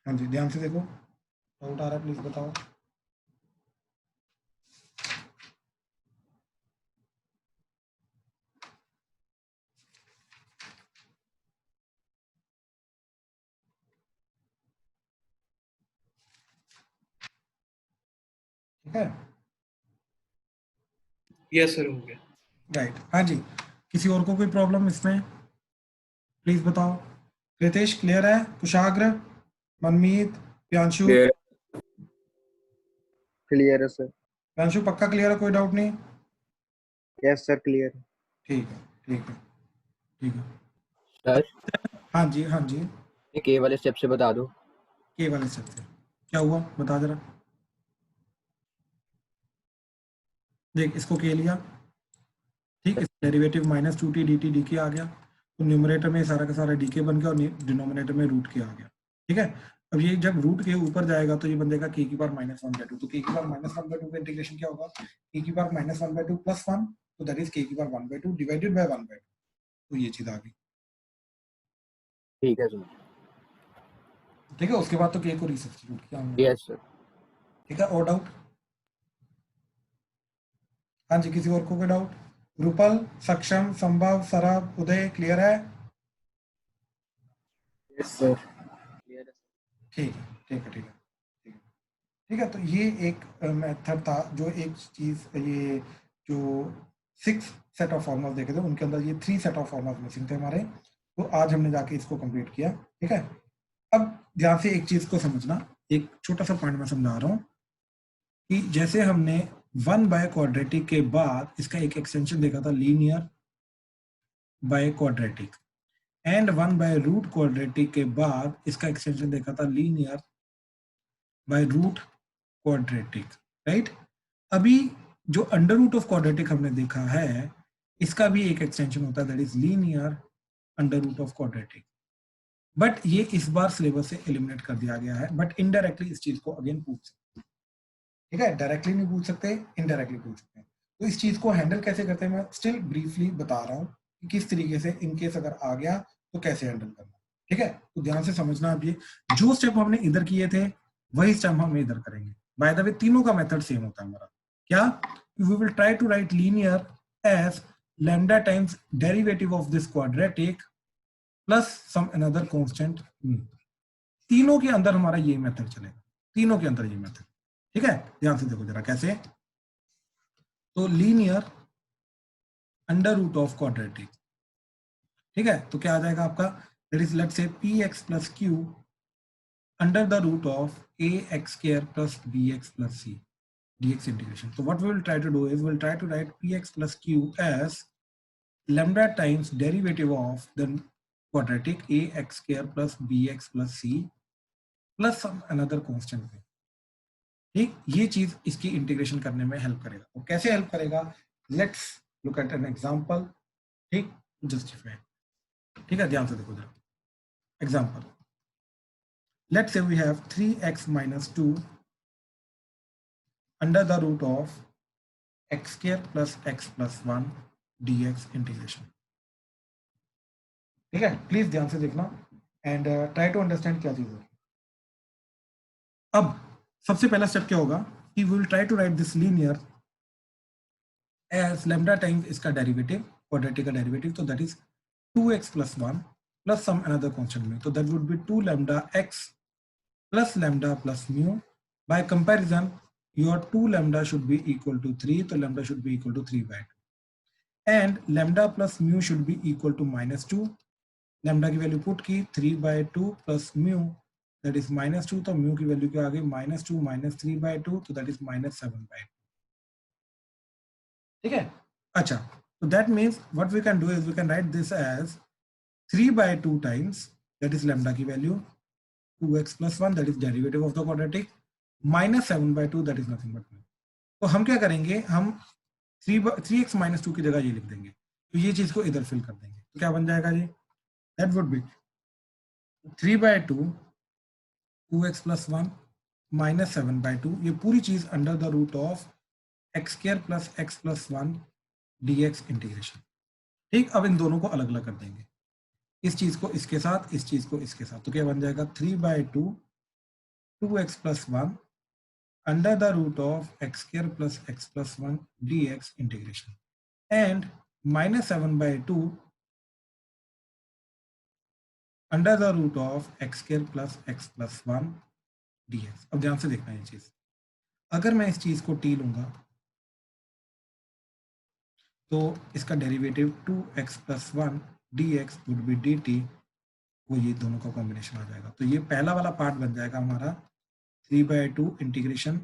हाँ जी, ध्यान से देखो, डाउट आ रहा है प्लीज बताओ। ठीक है, यस सर, हो गया। राइट। हाँ जी, किसी और को कोई प्रॉब्लम इसमें प्लीज बताओ। रितेश क्लियर है? कुशाग्र, मनमीत, प्रियांशु? क्लियर। क्लियर है सर। प्रियांशु पक्का क्लियर है, कोई डाउट नहीं? Yes sir, clear. ठीक है, ठीक है, ठीक है। सर हाँ जी, हाँ जी, ये के वाले स्टेप से बता दो। के वाले स्टेप से क्या हुआ बता जरा। देख, इसको के लिया, ठीक, इस derivative minus 2t dt d आ गया, तो न्यूमरेटर में सारा का सारा डी बन गया और डिनोमिनेटर में रूट के आ गया। ठीक है, अब ये जब रूट के ऊपर जाएगा तो ये बन जाएगा k की पावर -1/2, तो k की पावर -1/2 का इंटीग्रेशन क्या होगा, k की पावर -1/2 प्लस 1, तो दैट इज k की पावर 1/2 डिवाइडेड बाय 1/2, तो ये चीज आ गई। ठीक है सर। ठीक है, उसके बाद तो k को रीसब्स्टिट्यूट किया हमने। Yes sir. ठीक है, और डाउट? हाँ जी, किसी और को कोई डाउट? रूपल, सक्षम, संभव, सरब, उदय, क्लियर है? Yes sir. ठीक है, ठीक है, ठीक है, ठीक है, ठीक है। तो ये एक मेथड था, जो एक चीज, ये जो 6 सेट ऑफ फॉर्मूलाज देखे थे उनके अंदर ये 3 सेट ऑफ फॉर्मूलाज मिसिंग थे हमारे, तो आज हमने जाके इसको कंप्लीट किया। ठीक है, अब ध्यान से एक चीज को समझना, एक छोटा सा पॉइंट मैं समझा रहा हूँ कि जैसे हमने 1 बाय क्वाड्रेटिक के बाद इसका एक एक्सटेंशन देखा था linear by quadratic, and 1 by root quadratic के बाद इसका एक्सटेंशन देखा था linear by root quadratic, right. अभी जो अंडर रूट ऑफ क्वाड्रेटिक हमने देखा है, इसका भी एक एक्सटेंशन होता है, that is linear under root of quadratic, but ये इस बार सिलेबस से एलिमिनेट कर दिया गया है, बट इनडायरेक्टली इस चीज को अगेन पूछ सकते हैं। ठीक है, डायरेक्टली नहीं पूछ सकते, इनडायरेक्टली पूछ सकते हैं। तो इस चीज को हैंडल कैसे करते हैं मैं स्टिल ब्रीफली बता रहा हूँ कि किस तरीके से इनकेस अगर आ गया तो कैसे हैंडल करना। ठीक है, तो ध्यान से समझना, अब ये जो स्टेप हमने इधर किए थे वही स्टेप हम इधर करेंगे। बाय द वे तीनों का मेथड सेम होता है हमारा। क्या? We will try to write linear as lambda times derivative of this quadratic plus some another constant मी। तीनों के अंदर हमारा ये मेथड चलेगा, तीनों के अंदर ये मेथड। ठीक है, ध्यान से देखो जरा कैसे। तो linear under root of quadratic, ठीक है, तो क्या आ जाएगा आपका, that is let's say px plus q under the root of ax² plus bx plus c dx integration. So what we will try to do is we will try to write px plus q as lambda times derivative of the quadratic ax² plus bx plus c plus some another constant में। ठीक, ये चीज इसकी integration करने में help करेगा। तो कैसे हेल्प करेगा, let's look at an example. ठीक, जस्टिफाई। ठीक है, ध्यान से देखो जरा example. Let's say we have 3x minus 2 under the root of x² plus x plus 1 dx integration. ठीक है, प्लीज ध्यान से देखना, एंड ट्राई टू अंडरस्टैंड क्या चीज है। अब सबसे पहला स्टेप क्या होगा कि we will try to write this linear as lambda times इसका डेरिवेटिव, क्वाड्रेटिक का डेरिवेटिव, तो that is 2x plus 1 plus some another constant mu, so that would be 2 lambda x plus lambda plus mu. By comparison, your 2 lambda should be equal to 3, so lambda should be equal to 3 by 2, and lambda plus mu should be equal to minus 2. lambda की value put की 3 by 2 plus mu that is minus 2, तो mu की value क्या आ गई minus 2 minus 3 by 2, तो that is minus 7 by 2. ठीक है, अच्छा, so that means what we can do is we can write this as 3 by 2 times, that is lambda की value, 2x plus 1, that is derivative of the quadratic, minus 7 by 2, that is nothing but 1. तो हम क्या करेंगे, हम 3x minus 2 की जगह ये लिख देंगे, तो ये चीज को इधर फिल कर देंगे, तो क्या बन जाएगा जी, that would be 3 by 2 2x plus 1 minus 7 by 2, ये पूरी चीज under the root of x square plus x plus 1 dx integration. ठीक, अब इन दोनों को अलग अलग कर देंगे, इस चीज को इसके साथ, इस चीज को इसके साथ, तो क्या बन जाएगा 3 by 2 2x plus 1 under the root of x square plus x plus 1 dx integration, and minus 7 by 2 under the root of x square plus x plus 1 dx। अब ध्यान से देखना ये चीज, अगर मैं इस चीज को t लूंगा तो इसका derivative 2x plus 1 dx would be dt, वो ये दोनों का कॉम्बिनेशन आ जाएगा, तो ये पहला वाला पार्ट बन जाएगा हमारा 3 by 2 इंटीग्रेशन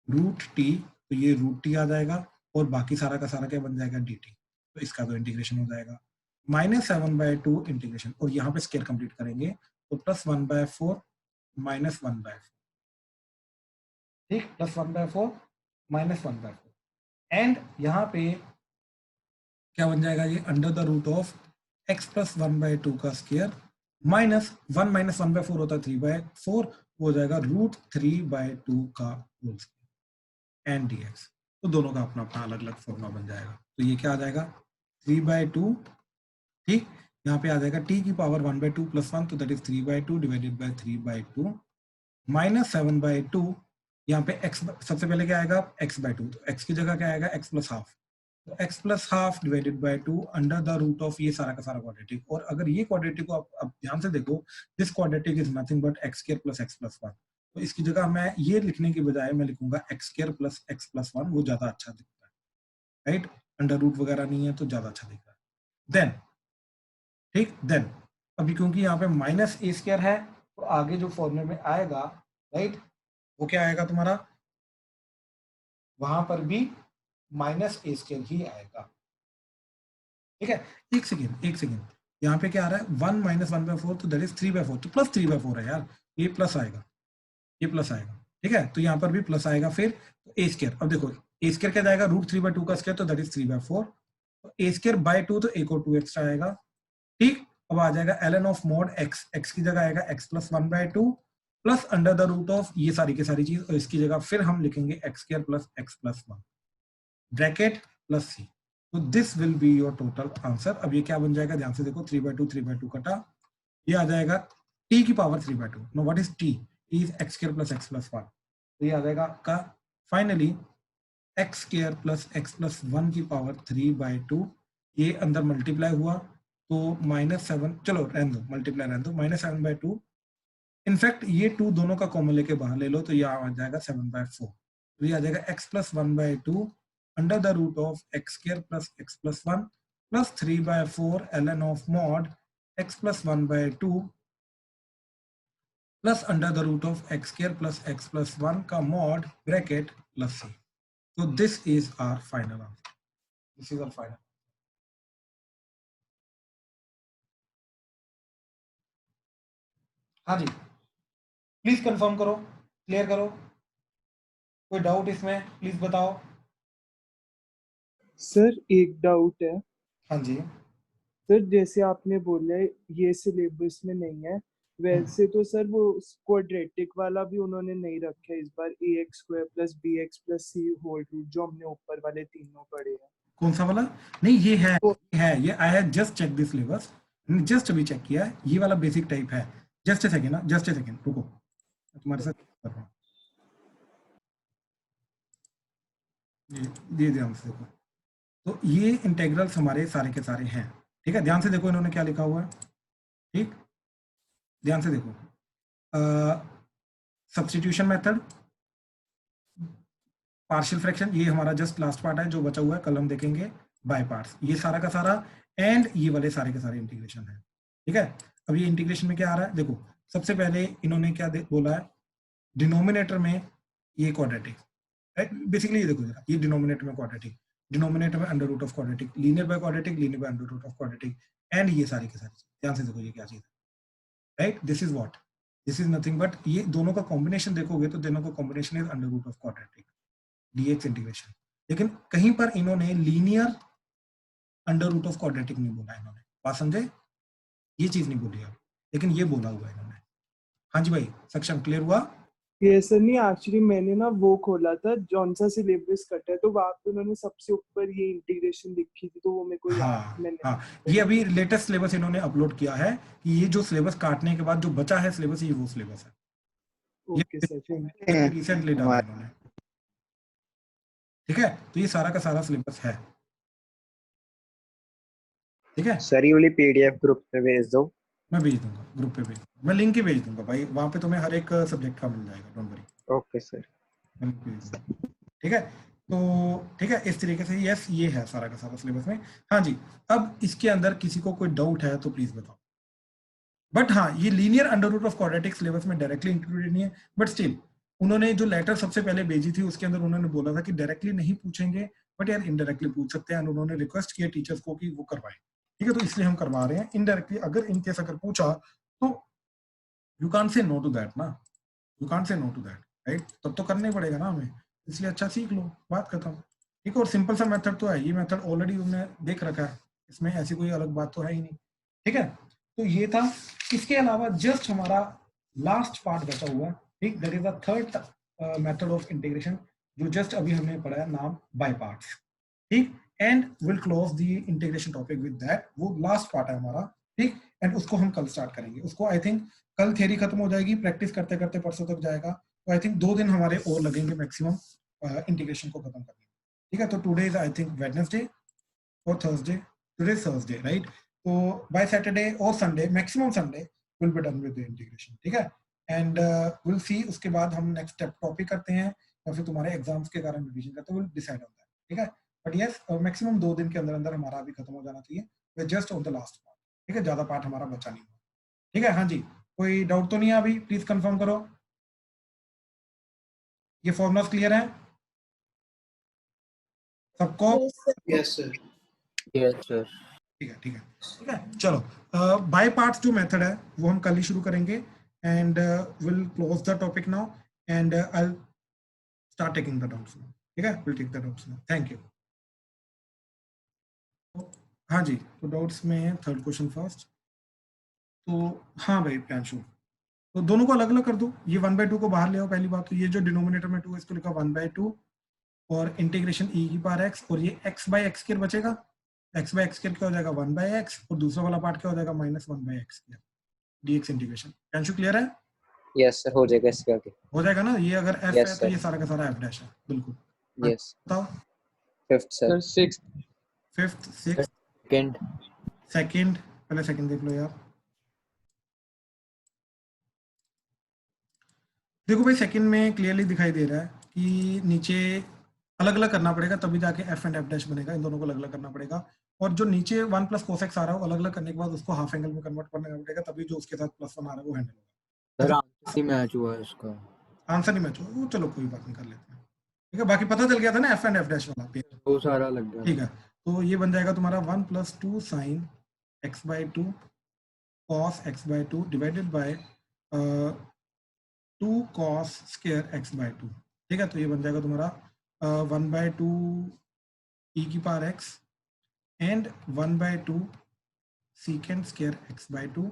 रूट टी, तो ये रूट टी आ जाएगा, और बाकी सारा का सारा क्या बन जाएगा dt, तो इसका तो इंटीग्रेशन हो जाएगा minus 7 by 2 इंटीग्रेशन, और यहाँ पे स्क्वायर कंप्लीट करेंगे तो प्लस 1 by 4 minus 1 by 4, ठीक, plus 1 by 4 minus 1 by 4, and यहाँ पे क्या बन जाएगा ये under the root of x plus 1 by 2 का स्क्वायर माइनस 1 minus 1 by 4 होता है 3 by 4, वो हो जाएगा रूट 3 by 2 का होल स्क्वायर एंड dx, तो दोनों का अपना अपना अलग अलग फॉर्मूला बन जाएगा, तो ये क्या आ जाएगा 3 by 2, ठीक, यहाँ पे आ जाएगा t की पावर 1 by 2 plus 1, तो that is 3 by 2 divided by 3 by 2 minus 7 by 2, यहाँ पे x सबसे पहले क्या आएगा x by 2, तो x की जगह क्या आएगा x plus हाफ, तो x plus half divided by 2 under the root of ये सारा का सारा क्वाड्रेटिक, और अगर ये क्वाड्रेटिक को आप ध्यान से देखो, this quadratic is nothing but x square plus x plus 1, तो इसकी जगह मैं ये लिखने की बजाय मैं लिखूंगा x square plus x plus 1, वो ज्यादा अच्छा दिखता है, राइट, अंडर रूट वगैरह नहीं है तो ज्यादा अच्छा दिख रहा है। देन ठीक, देन अभी क्योंकि यहाँ पे माइनस ए स्क्वायर है, तो आगे जो फॉर्मूले में आएगा, राइट, वो क्या आएगा तुम्हारा, वहां पर भी माइनस ए स्क्वायर ही आएगा, ठीक है। एक सेकेंड, यहाँ पे क्या आ रहा है 1 minus 1 by 4, तो दैट इज 3 by 4, तो प्लस 3 by 4 है यार, ये प्लस आएगा, ये प्लस आएगा, ठीक है, तो यहाँ पर भी प्लस आएगा, फिर तो ए स्क्वायर, अब देखो ए स्क्वायर क्या जाएगा रूट 3 by 2 का स्क्वायर, तो दैट इज 3 by 4, तो ए स्क्वायर बाय 2, तो एक और 2 एक्स्ट्रा आएगा, ठीक, अब आ जाएगा ln of mod x, x की जगह आएगा x plus 1 by 2 plus under the root of ये सारी की सारी चीज, और इसकी जगह फिर हम लिखेंगे x square plus x plus 1 bracket plus c, तो this will be your total answer. अब ये क्या बन जाएगा, ध्यान से देखो 3 by 2 कटा, ये आ जाएगा t की power 3 by 2, know what is t is x square plus x plus 1, तो ये आ जाएगा आपका finally x square plus x plus 1 की पावर 3 by 2, ये अंदर मल्टीप्लाई हुआ तो -7, चलो रहने दो, मल्टीप्लाई रहने दो, -7 by 2, इनफैक्ट ये 2 दोनों का कॉमन लेके बाहर ले लो, तो ये आ जाएगा 7 by 4, तो ये आ जाएगा x plus 1 by 2 under the root of x square plus x plus 1 plus 3 by 4 ln of mod x plus 1 by 2 plus under the root of x square plus x plus 1 का mod bracket plus c, तो this is our final answer, this is our final. हाँ जी, please confirm करो, clear करो, कोई doubt इसमें please बताओ। Sir एक डाउट है। हाँ जी, सर जैसे आपने बोला ये सिलेबस में नहीं है, वैसे तो सर वो क्वाड्रेटिक वाला भी उन्होंने नहीं रखा है इस बार, ax square plus bx plus c whole root, जो हमने ऊपर वाले तीनों पढ़े हैं। कौन सा वाला? नहीं ये है ये I have just check this syllabus, just अभी चेक किया, ये वाला बेसिक टाइप है, जस्ट ए सेकेंड ना, जस्ट ए सेकेंड रुको, मैं तुम्हारे साथ कर रहा हूँ, ये ध्यान से देखो। तो ये इंटेग्रल्स हमारे सारे के सारे हैं, ठीक है। ध्यान से देखो इन्होंने क्या लिखा हुआ है, ठीक, ध्यान से देखो, सब्स्टिट्यूशन मेथड, पार्शियल फ्रैक्शन, ये हमारा जस्ट लास्ट पार्ट है जो बचा हुआ है, कल हम देखेंगे बाय पार्ट्स, ये सारा का सारा, एंड ये वाले सारे के सारे इंटीग्रेशन है, ठीक है। अब ये इंटीग्रेशन में क्या आ रहा है, देखो सबसे पहले इन्होंने क्या बोला है, डिनोमिनेटर में ये क्वाड्रेटिक, राइट, बेसिकली ये देखो जरा, ये डिनोमिनेटर में क्वाड्रेटिक, डिनोमिनेटर में under root of quadratic, linear by quadratic, linear by under root of quadratic, and ये सारी के सारी, ध्यान से देखो ये क्या चीज है, right, this is what, this is nothing but, ये दोनों का कॉम्बिनेशन देखोगे तो दोनों का combination is under root of quadratic dx integration. लेकिन कहीं पर इन्होंने linear under root of quadratic नहीं बोला, इन्होंने, बात समझे, ये चीज नहीं बोली है, लेकिन ये बोला हुआ है इन्होंने। हाँ जी भाई, सक्षम, क्लियर हुआ? ये सर नहीं, एक्चुअली मैंने ना वो खोला था जौन सा सिलेबस कटा है, तो वहाँ पे उन्होंने सबसे ऊपर ये इंटीग्रेशन लिखी थी, तो वो मेरे को हाँ मैंने हाँ, ये अभी लेटेस्ट सिलेबस इन्होंने अपलोड किया है कि ये जो सिलेबस काटने के बाद जो बचा है सिलेबस, ये वो सिलेबस है, ओके सर, फिर रिसेंटली डाला इन्होंने, ठीक है। तो ये सारा का सारा सिलेबस है, ठीक है। सर ये वाली पीडीएफ ग्रुप पे भेज दो। मैं भेज दूंगा ग्रुप पे, भेज, मैं लिंक ही भेज दूंगा भाई, वहां पे तुम्हें हर एक सब्जेक्ट का मिल जाएगा, डोंट वरी, ओके सर। ठीक है। तो ठीक है, इस तरीके से यस, ये है सारा का सारा सिलेबस में। हाँ जी, अब इसके अंदर किसी को कोई डाउट है तो प्लीज बताओ, बट हाँ, ये linear under root of quadratic syllabus में डायरेक्टली इंक्लूडेड नहीं है, बट स्टिल उन्होंने जो लेटर सबसे पहले भेजी थी उसके अंदर उन्होंने बोला था कि डायरेक्टली नहीं पूछेंगे, बट यार इनडायरेक्टली पूछ सकते हैं, उन्होंने रिक्वेस्ट किया टीचर्स को कि वो करवाएं, ठीक है। तो इसलिए हम करवा रहे हैं इनडायरेक्टली, अगर इन केस अगर पूछा तो you can't say no to that ना, you can't say no to that, right, तब तो करना ही पड़ेगा ना हमें, इसलिए अच्छा सीख लो, बात खत्म, ठीक है। और सिंपल सा मेथड तो है, ये मेथड ऑलरेडी उन्होंने देख रखा है, इसमें ऐसी कोई अलग बात तो है ही नहीं, ठीक है। तो ये था, इसके अलावा जस्ट हमारा लास्ट पार्ट बचा हुआ है, ठीक, that is the third method of integration, जो जस्ट अभी हमने पढ़ा है, नाम बाय पार्ट्स, ठीक, and will close the integration topic with that, वो लास्ट पार्ट है हमारा, ठीक, एंड उसको हम कल स्टार्ट करेंगे, उसको आई थिंक कल थ्योरी खत्म हो जाएगी, प्रैक्टिस करते करते परसों तक जाएगा, तो आई थिंक 2 दिन हमारे और लगेंगे मैक्सिमम इंटीग्रेशन को खत्म करने, ठीक है। तो today is I think Wednesday और Thursday, today is Thursday, right, तो बाय सैटरडे और Sunday, maximum Sunday will be done with the integration, ठीक है। एंड विल सी, उसके बाद हम नेक्स्ट स्टेप टॉपिक करते हैं या फिर तुम्हारे एग्जाम्स के कारण रिवीजन करते हैं, विल डिसाइड ऑन दैट, ठीक है। बट यस, मैक्सिमम 2 दिन के अंदर अंदर हमारा अभी खत्म हो जाना चाहिए, we just on the last part, ठीक है, ज्यादा पार्ट हमारा बचा नहीं हुआ, ठीक है। हाँ जी, कोई डाउट तो नहीं है अभी, प्लीज कंफर्म करो, ये फॉर्मूलाज क्लियर है सबको? Yes sir. Yes sir. ठीक है, ठीक है, ठीक है, चलो, बाय पार्ट्स जो मेथड है वो हम कल ही शुरू करेंगे, and will close the topic now, and I start taking the doubts now, ठीक है, will take the doubts now, thank you. हाँ जी, तो डाउट्स में थर्ड क्वेश्चन फर्स्ट, तो हाँ भाई प्यांशु, तो दोनों को अलग अलग कर दो, ये 1/2 को बाहर ले आओ, पहली बात तो ये जो डिनोमिनेटर में 2 है इसको लिखा 1/2 और इंटीग्रेशन e की पावर x, और ये x/x² बचेगा, x/x² क्या हो जाएगा 1/x, और दूसरा वाला पार्ट क्या हो जाएगा -1/x² dx इंटीग्रेशन। कैंशु क्लियर है? यस सर, हो जाएगा इसके आगे। हो जाएगा ना, ये अगर f Yes, है तो sir. ये सारा का सारा f' है, बिल्कुल। यस। बताओ, 5th sir. 5th 6th second. Second, पहले सेकंड देख लो यार, देखो भाई सेकंड में क्लियरली दिखाई दे रहा है कि नीचे अलग अलग करना पड़ेगा, तभी जाके f एंड f' बनेगा, इन दोनों को अलग अलग करना पड़ेगा, और जो नीचे 1 + cos x आ रहा है वो अलग अलग करने के बाद उसको हाफ एंगल में कन्वर्ट करना पड़ेगा, तभी जो उसके साथ +1 आ रहा है वो हैंडल होगा। सर आंसर ही मैच हुआ है इसका। आंसर नहीं मैच हुआ, चलो कोई बात नहीं, कर लेते हैं, ठीक है। बाकी पता चल गया था ना f एंड f' वाला, वो सारा लग गया। ठीक है। तो ये बन जाएगा तुम्हारा 1 + 2 sin x/2 cos x/2 divided by 2 cos² x/2, ठीक है। तो ये बन जाएगा तुम्हारा 1/2 e की power x and 1/2 sec² x/2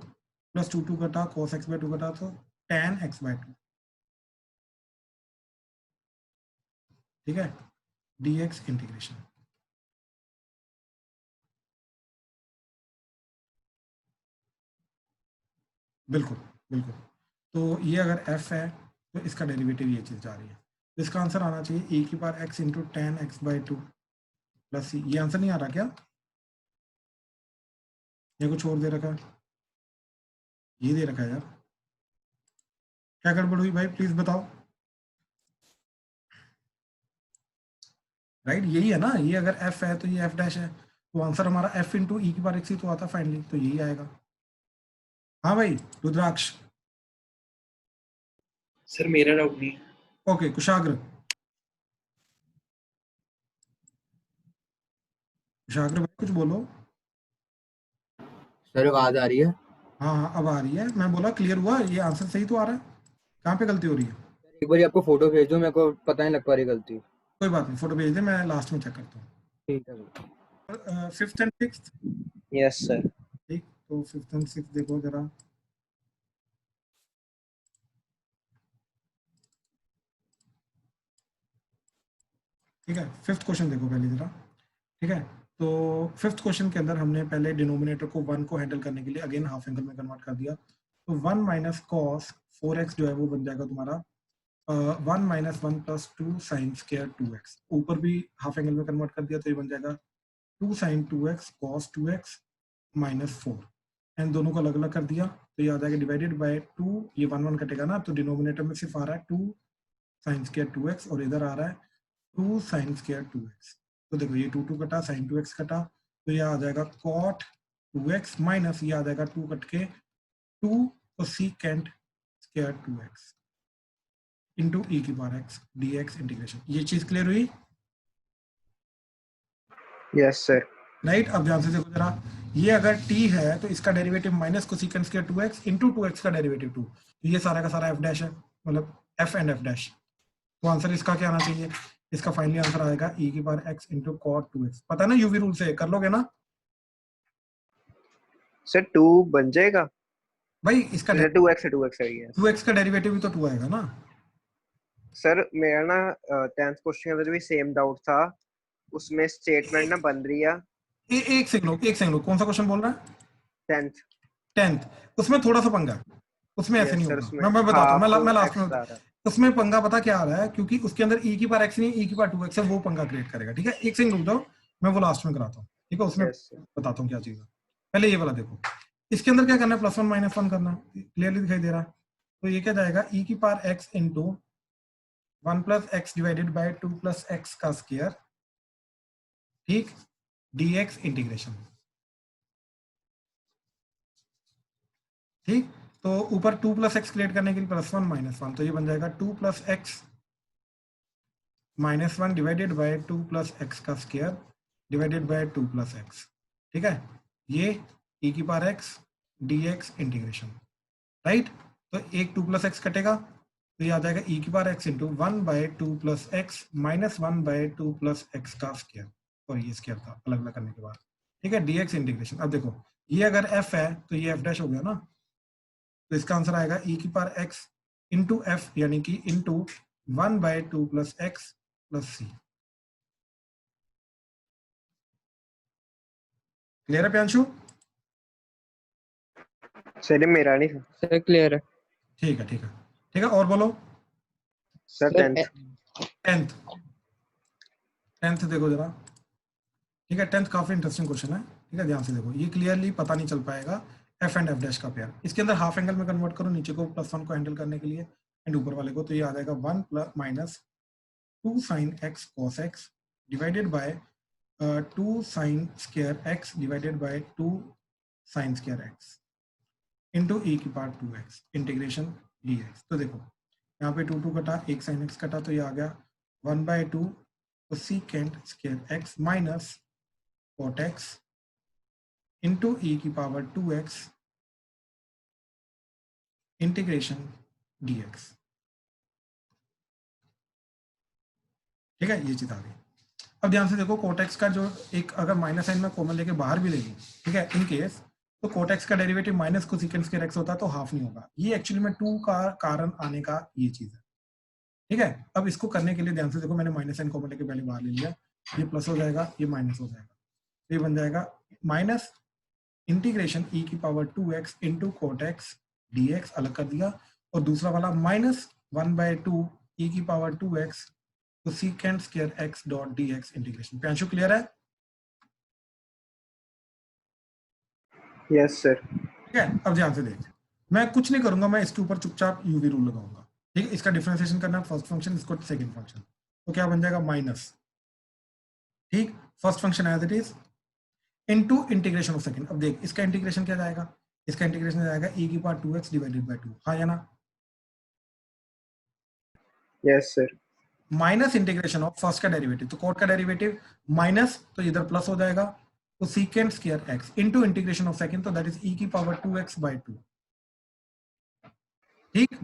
plus 2 कटा cos x/2 कटा तो tan x/2, ठीक है, dx इंटीग्रेशन। बिल्कुल बिल्कुल। तो ये अगर f है तो इसका डेरिवेटिव ये चीज जा रही है, तो इसका आंसर आना चाहिए e की power x into tan x by two plus c. ये आंसर नहीं आ रहा क्या, ये कुछ और दे रखा है, ये दे रखा है यार, क्या गड़बड़ हुई भाई प्लीज बताओ। राइट यही है ना, ये अगर f है तो ये f डैश है, तो आंसर हमारा f इंटू ई की पावर x ही तो आता फाइनली, तो यही आएगा। हाँ भाई रुद्राक्ष। सर मेरा डाउट नहीं है। ओके कुशाग्र, कुशाग्र भाई कुछ बोलो। सर आवाज आ रही है? हाँ हाँ अब आ रही है, मैं बोला क्लियर हुआ, ये आंसर सही तो आ रहा है, कहाँ पे गलती हो रही है। एक बार आपको फोटो भेज दो, मेरे को पता नहीं लग पा रही गलती। कोई बात नहीं, फोटो भेज दे, मैं लास्ट में चेक करता हूँ। ठीक है। Fifth and sixth, yes sir. ठीक, तो फिफ्थ एंड सिक्स्थ देखो जरा। ठीक है फिफ्थ क्वेश्चन देखो पहले जरा। ठीक है, तो फिफ्थ क्वेश्चन के अंदर हमने पहले डिनोमिनेटर को 1 को हैंडल करने के लिए अगेन हाफ एंगल में कन्वर्ट कर दिया, तो 1 माइनस कॉस 4x जो है वो बन जाएगा तुम्हारा 1 minus 1 plus 2 sine square 2x, ऊपर भी हाफ एंगल में कन्वर्ट कर दिया तो ये बन जाएगा 2 sign 2x cos 2x minus 4, and दोनों को अलग अलग कर दिया तो ये आ जाएगा डिवाइडेड बाय 2, ये 1 1 कटेगा ना, तो डिनोमिनेटर में सिर्फ आ रहा है 2 साइन स्क्वायर 2x और इधर आ रहा है 2 साइन स्क्वायर 2x, तो देखो ये 2 2 कटा, साइन 2x कटा, तो ये आ जाएगा कॉट 2x माइनस ये आ जाएगा 2 कट के 2 cosecant square 2x into e की पावर x dx इंटीग्रेशन। ये चीज क्लियर हुई? Yes sir. राइट, अब ध्यान से देखो जरा, ये अगर t है तो इसका derivative minus cosecant square 2x into 2x का डेरिवेटिव 2, तो ये सारा का सारा f डैश है, मतलब f एंड f डैश, तो आंसर इसका क्या आना चाहिए, इसका फाइनली आंसर आएगा e की power x into cot 2x। पता है ना यूवी रूल से कर लोगे ना सर 2 बन जाएगा। भाई, इसका 2x है यस। 2x का डेरिवेटिव भी तो 2 आएगा ना। सर मेरा ना 10th क्वेश्चन के अंदर भी सेम डाउट था, उसमें स्टेटमेंट ना बन रही है। एक सेकंड लो, कौन सा क्वेश्चन बोल रहा है? 10th। उसमें थोड़ा सा पंगा, उसमें ऐसे नहीं होगा, मैं बताता हूँ, मैं लास्ट में उसमें पंगा पता क्या आ रहा है, क्योंकि उसके अंदर e की पावर x नहीं e की पावर 2x है, वो पंगा क्रिएट करेगा। ठीक है, एक सेकंड रुक जाओ, मैं वो लास्ट में कराता हूँ, ठीक है, उसमें बताता हूँ क्या चीज है। पहले ये वाला देखो, इसके अंदर क्या करना है, +1 -1 करना है, क्लियरली दिखाई दे रहा है, तो ये क्या जाएगा e की power x into 1 plus x divided by 2 plus x का स्क्वायर, ठीक, dx इंटीग्रेशन। ठीक, तो ऊपर 2 प्लस एक्स क्रिएट करने के लिए +1 -1, तो ये बन जाएगा 2 plus x -1 divided by 2 plus x का square divided by 2 plus x. ठीक है, ये e की power x dx integration, right, तो एक 2 प्लस एक्स कटेगा तो ये आ जाएगा e की power x into 1 by 2 plus x minus 1 by 2 plus x का स्क्वायर, और ये स्क्वायर था अलग अलग करने के बाद। ठीक है, dx इंटीग्रेशन। अब देखो ये अगर f है तो ये f डैश हो गया ना, तो इसका आंसर आएगा e की पावर x इंटू एफ, यानी कि into 1 by 2 plus x plus c. Clear है प्यांशु? सर मेरा नहीं सर क्लियर है। ठीक है, ठीक है, ठीक है, और बोलो। सर। 10th देखो जरा। ठीक है, 10th काफी इंटरेस्टिंग क्वेश्चन है। ठीक है, ध्यान से देखो, ये क्लियरली पता नहीं चल पाएगा एफ एंड एफ डैश का पेयर। इसके अंदर हाफ एंगल में कन्वर्ट करो, नीचे को +1 को हैंडल करने के लिए एंड ऊपर वाले को, तो ये आ जाएगा 1 plus minus 2 sine x cos x divided by 2 sine square x divided by 2 sine square x into e की पावर 2x इंटीग्रेशन dx। तो देखो यहाँ पे 2 2 कटा, एक साइन एक्स कटा, तो ये आ गया 1 by 2 cosecant square x minus cot x into e की पावर 2x इंटीग्रेशन dx। ठीक है, ये चीज आ गई। अब ध्यान से देखो, कोटेक्स का जो एक अगर माइनस साइन में कॉमन लेके बाहर भी ले लूं, ठीक है, इन केस, तो कोटेक्स का derivative minus cosecant square x होता है तो हाफ नहीं होगा। ये एक्चुअली में 2 का कारण आने का ये चीज है। ठीक है, अब इसको करने के लिए ध्यान से देखो, मैंने माइनस साइन कॉमन लेके पहले बाहर ले लिया, ये प्लस हो जाएगा, ये माइनस हो जाएगा, तो ये बन जाएगा माइनस इंटीग्रेशन ई की power 2x into cortex dx अलग कर दिया, और दूसरा वाला -1/2 e की पावर 2x तो secant square x dot dx integration. Pyanshu clear है? Yes sir. ठीक है, अब ध्यान से देख, मैं कुछ नहीं करूंगा, मैं इसके ऊपर चुपचाप यूवी रूल लगाऊंगा। ठीक है, इसका डिफरेंशिएशन करना है फर्स्ट फंक्शन, इसको सेकंड फंक्शन, तो क्या बन जाएगा माइनस, ठीक, first function as it is into integration of second. अब देख इसका इंटीग्रेशन क्या जाएगा, इसका इंटीग्रेशन जाएगा e की पावर 2x डिवाइडेड बाय 2, हाँ या ना? Yes sir. Minus integration of first का डेरिवेटिव, तो कॉट का डेरिवेटिव माइनस, तो इधर प्लस हो जाएगा, तो secant square x into integration of second, तो दैट इज e की पावर 2x बाय 2, ठीक,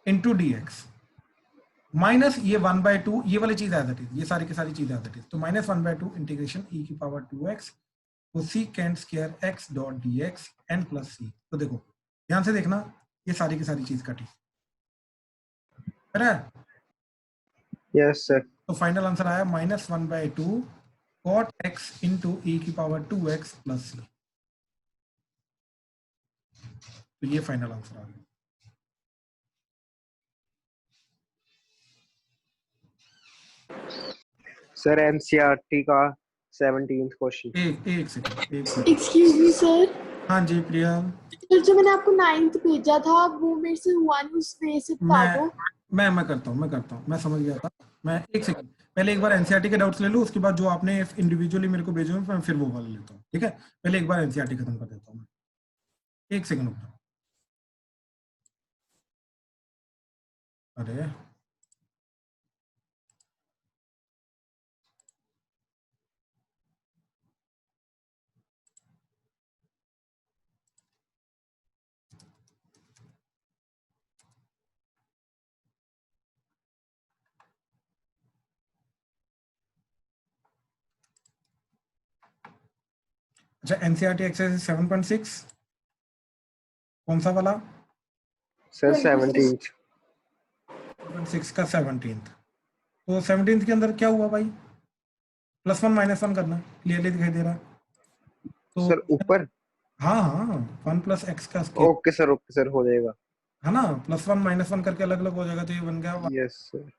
इनटू dx माइनस ये 1/2, ये वाली चीज एज इट इज, ये सारी की सारी चीज एज इट इज, तो -1/2 इंटीग्रेशन e की पावर 2x तो secant square x dot dx n plus c। तो देखो ध्यान से देखना, ये सारी की सारी चीज कटी है। Yes sir. तो फाइनल आंसर आया -1/2 cot x इंटू e की पावर 2x प्लस c। तो ये फाइनल आंसर आ गया। सर एनसीईआरटी का 17th क्वेश्चन। एक सेकंड एक्सक्यूज मी सर, हाँ जी प्रिया, सर जो मैंने आपको 9th भेजा था वो मेरे से हुआ नहीं, उस वे से बता दो। मैं करता हूँ, मैं समझ गया था। मैं एक सेकंड पहले एक बार एनसीईआरटी के डाउट्स ले लूँ, उसके बाद जो आपने इंडिविजुअली मेरे को भेजे मैं फिर वो वाला लेता हूँ, ठीक है? पहले एक बार एनसीईआरटी खत्म कर देता हूँ मैं, एक सेकंड रुक जाओ। अरे अच्छा, एनसीईआरटी एक्सरसाइज 7.6 कौन सा वाला? Sir 17th। 6 का 17th। तो 17th के अंदर क्या हुआ भाई? +1 -1 करना, क्लियरली दिखाई दे रहा है। तो सर ऊपर, हाँ हाँ 1 + x का स्क्वायर, ओके सर हो जाएगा। है ना, +1 -1 करके अलग अलग हो जाएगा, तो ये बन गया। Yes sir.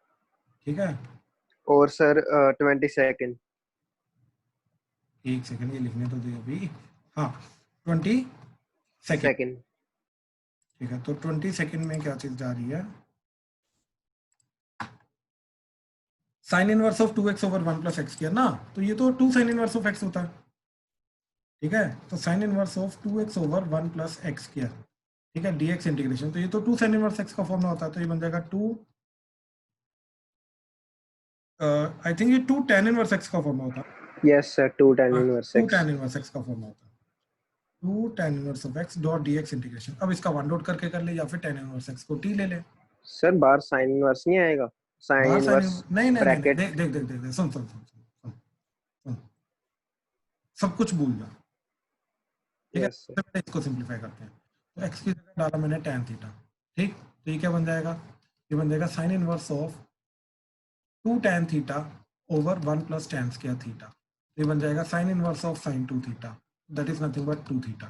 ठीक है, और सर 22nd। एक सेकंड ये लिखने तो दे अभी। हाँ 22 सेकंड। ठीक है, तो 22 में क्या चीज जा रही है? Sine inverse of 2x over 1 + x किया ना, तो ये तो 2 साइन इनवर्स ऑफ x होता है। ठीक है, तो sign inverse of 2x over 1 + x किया, ठीक है, dx इंटीग्रेशन, तो ये तो 2 साइन इनवर्स x का फॉर्मूला होता है, तो ये बन जाएगा 2 आई थिंक ये 2 tan इनवर्स x का फॉर्मूला होता है। Yes sir 2 tan inverse 2 x। tan inverse x का फॉर्मूला होता है, 2 tan inverse of x dot dx integration. अब इसका 1 डॉट करके कर ले, या फिर tan इनवर्स x को t ले ले। सर बाहर साइन इनवर्स नहीं आएगा, साइन बाहर साइन इनवर्स नहीं, ब्रैकेट। देख सुन, सब कुछ भूल जा, ठीक है? Yes sir. सबसे पहले इसको सिंपलीफाई करते हैं, तो x की जगह डाला मैंने tan थीटा, ठीक, तो ये क्या बन जाएगा? ये बन जाएगा sine inverse of 2 tan theta over 1 + tan square theta, ये बन जाएगा sine inverse of sin 2 theta, that is nothing but 2 theta,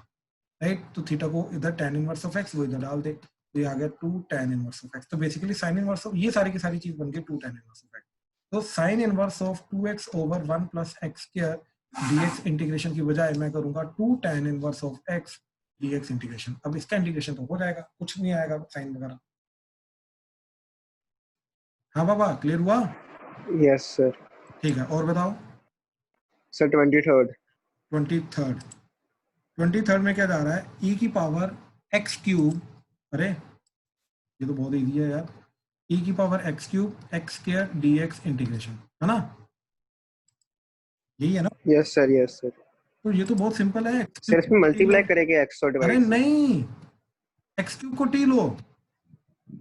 right? तो थीटा को इधर tan इनवर्स ऑफ x वो इधर डाल दे, तो ये आ गया 2 tan इनवर्स ऑफ x। तो बेसिकली साइन इनवर्स ऑफ ये सारी की सारी चीज बन गई 2 tan इनवर्स ऑफ x। तो sign inverse of 2x over 1 + x square dx integration की बजाय मैं करूंगा 2 tan inverse of x dx integration. अब इसका इंटीग्रेशन तो हो जाएगा, कुछ नहीं आएगा साइन वगैरह। हाँ बाबा, क्लियर हुआ? Yes sir. ठीक है, और बताओ। Sir 23rd। 23rd में क्या जा रहा है? e की पावर x³, अरे ये तो बहुत इजी है यार, e की power x³ x² dx integration, है ना? यही है ना? Yes sir. तो ये तो बहुत सिंपल है। सर इसमें मल्टीप्लाई करेंगे x और अरे डिवाइड। नहीं, x³ को t लो,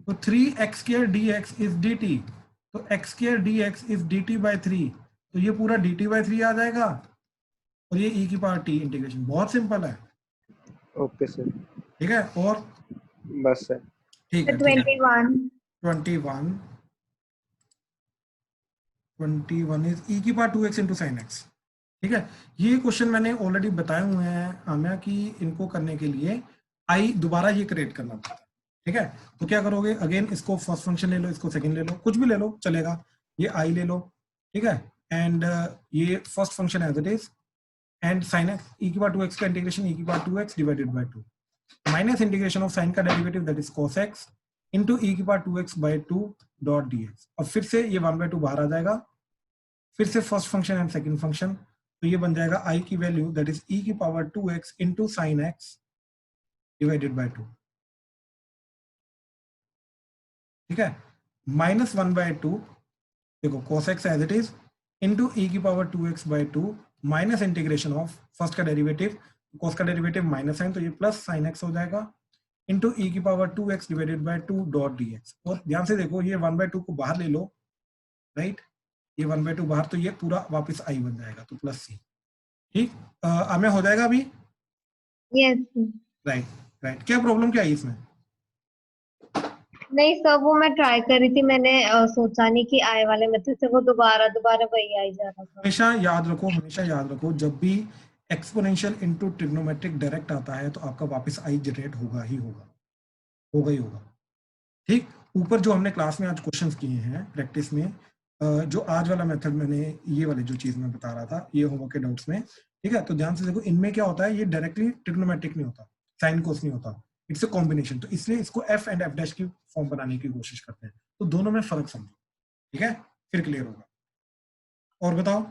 तो 3x² dx इज dt, तो x² dx इज dt/3, तो ये पूरा dt/3 आ जाएगा, और ये e की पावर t इंटीग्रेशन। बहुत सिंपल है। Okay sir. ठीक है, और बस सर। ठीक है, 21 इज e की power 2x into sine x। ठीक है, ये क्वेश्चन मैंने ऑलरेडी बताए हुए हैं आम्या कि इनको करने के लिए आई दोबारा ये क्रिएट करना पड़ता है, ठीक है। तो क्या करोगे, अगेन इसको फर्स्ट फंक्शन ले लो, इसको सेकंड ले लो, कुछ भी ले लो चलेगा, ये आई ले लो, ठीक है, एंड ये first function as it is, and sine x e की पावर 2x का इंटीग्रेशन ई की power 2x divided by 2 minus integration of sine का derivative that is cos x into e की power 2x by 2 dot dx। अब फिर से ये 1/2 बाहर आ जाएगा, फिर से first function and second function, तो ये बन जाएगा आई की वैल्यू दैट इज ई की power 2x into sine x divided by 2, ठीक है, माइनस 1/2, देखो cos x as it is into e की power 2x by 2 minus integration of first का डेरिवेटिव, cos का डेरिवेटिव माइनस है तो ये प्लस sin x हो जाएगा इनटू ई की power 2x divided by 2 dot dx। और ध्यान से देखो ये 1/2 को बाहर ले लो, राइट, ये 1/2 बाहर, तो ये पूरा वापस आई बन जाएगा, तो प्लस सी, ठीक। आमे हो जाएगा अभी, यस राइट राइट। क्या प्रॉब्लम क्या है इसमें? नहीं सर, वो मैं ट्राई कर रही थी, मैंने सोचा नहीं कि आए वाले मेथड से वो दोबारा वही आई जा रहा था। हमेशा याद रखो, जब भी एक्सपोनेंशियल इनटू ट्रिग्नोमेट्रिक डायरेक्ट आता है तो आपका वापस आई जनरेट होगा ही होगा, ठीक। ऊपर जो हमने क्लास में आज क्वेश्चंस किए हैं प्रैक्टिस में, जो आज वाला मेथड मैंने ये वाली जो चीज मैं बता रहा था ये होमवर्क के डाउट्स में, ठीक है, तो ध्यान से देखो इनमें क्या होता है, ये डायरेक्टली ट्रिग्नोमेट्रिक नहीं होता, साइन कोस नहीं होता, इट्स अ कॉम्बिनेशन, तो इसलिए इसको एफ एंड एफ डैश की फॉर्म बनाने की कोशिश करते हैं, तो दोनों में फर्क समझो, ठीक है, फिर क्लियर होगा। और बताओ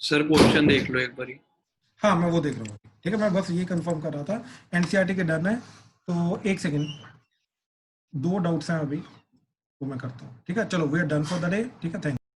सर क्वेश्चन देख लो एक बारी। हाँ मैं वो देख रहा हूँ, ठीक है, मैं बस ये कंफर्म कर रहा था, एनसीईआरटी के डन है, तो एक सेकेंड, 2 डाउट्स हैं अभी, वो मैं करता हूँ, ठीक है, चलो we are done for the day, ठीक है, थैंक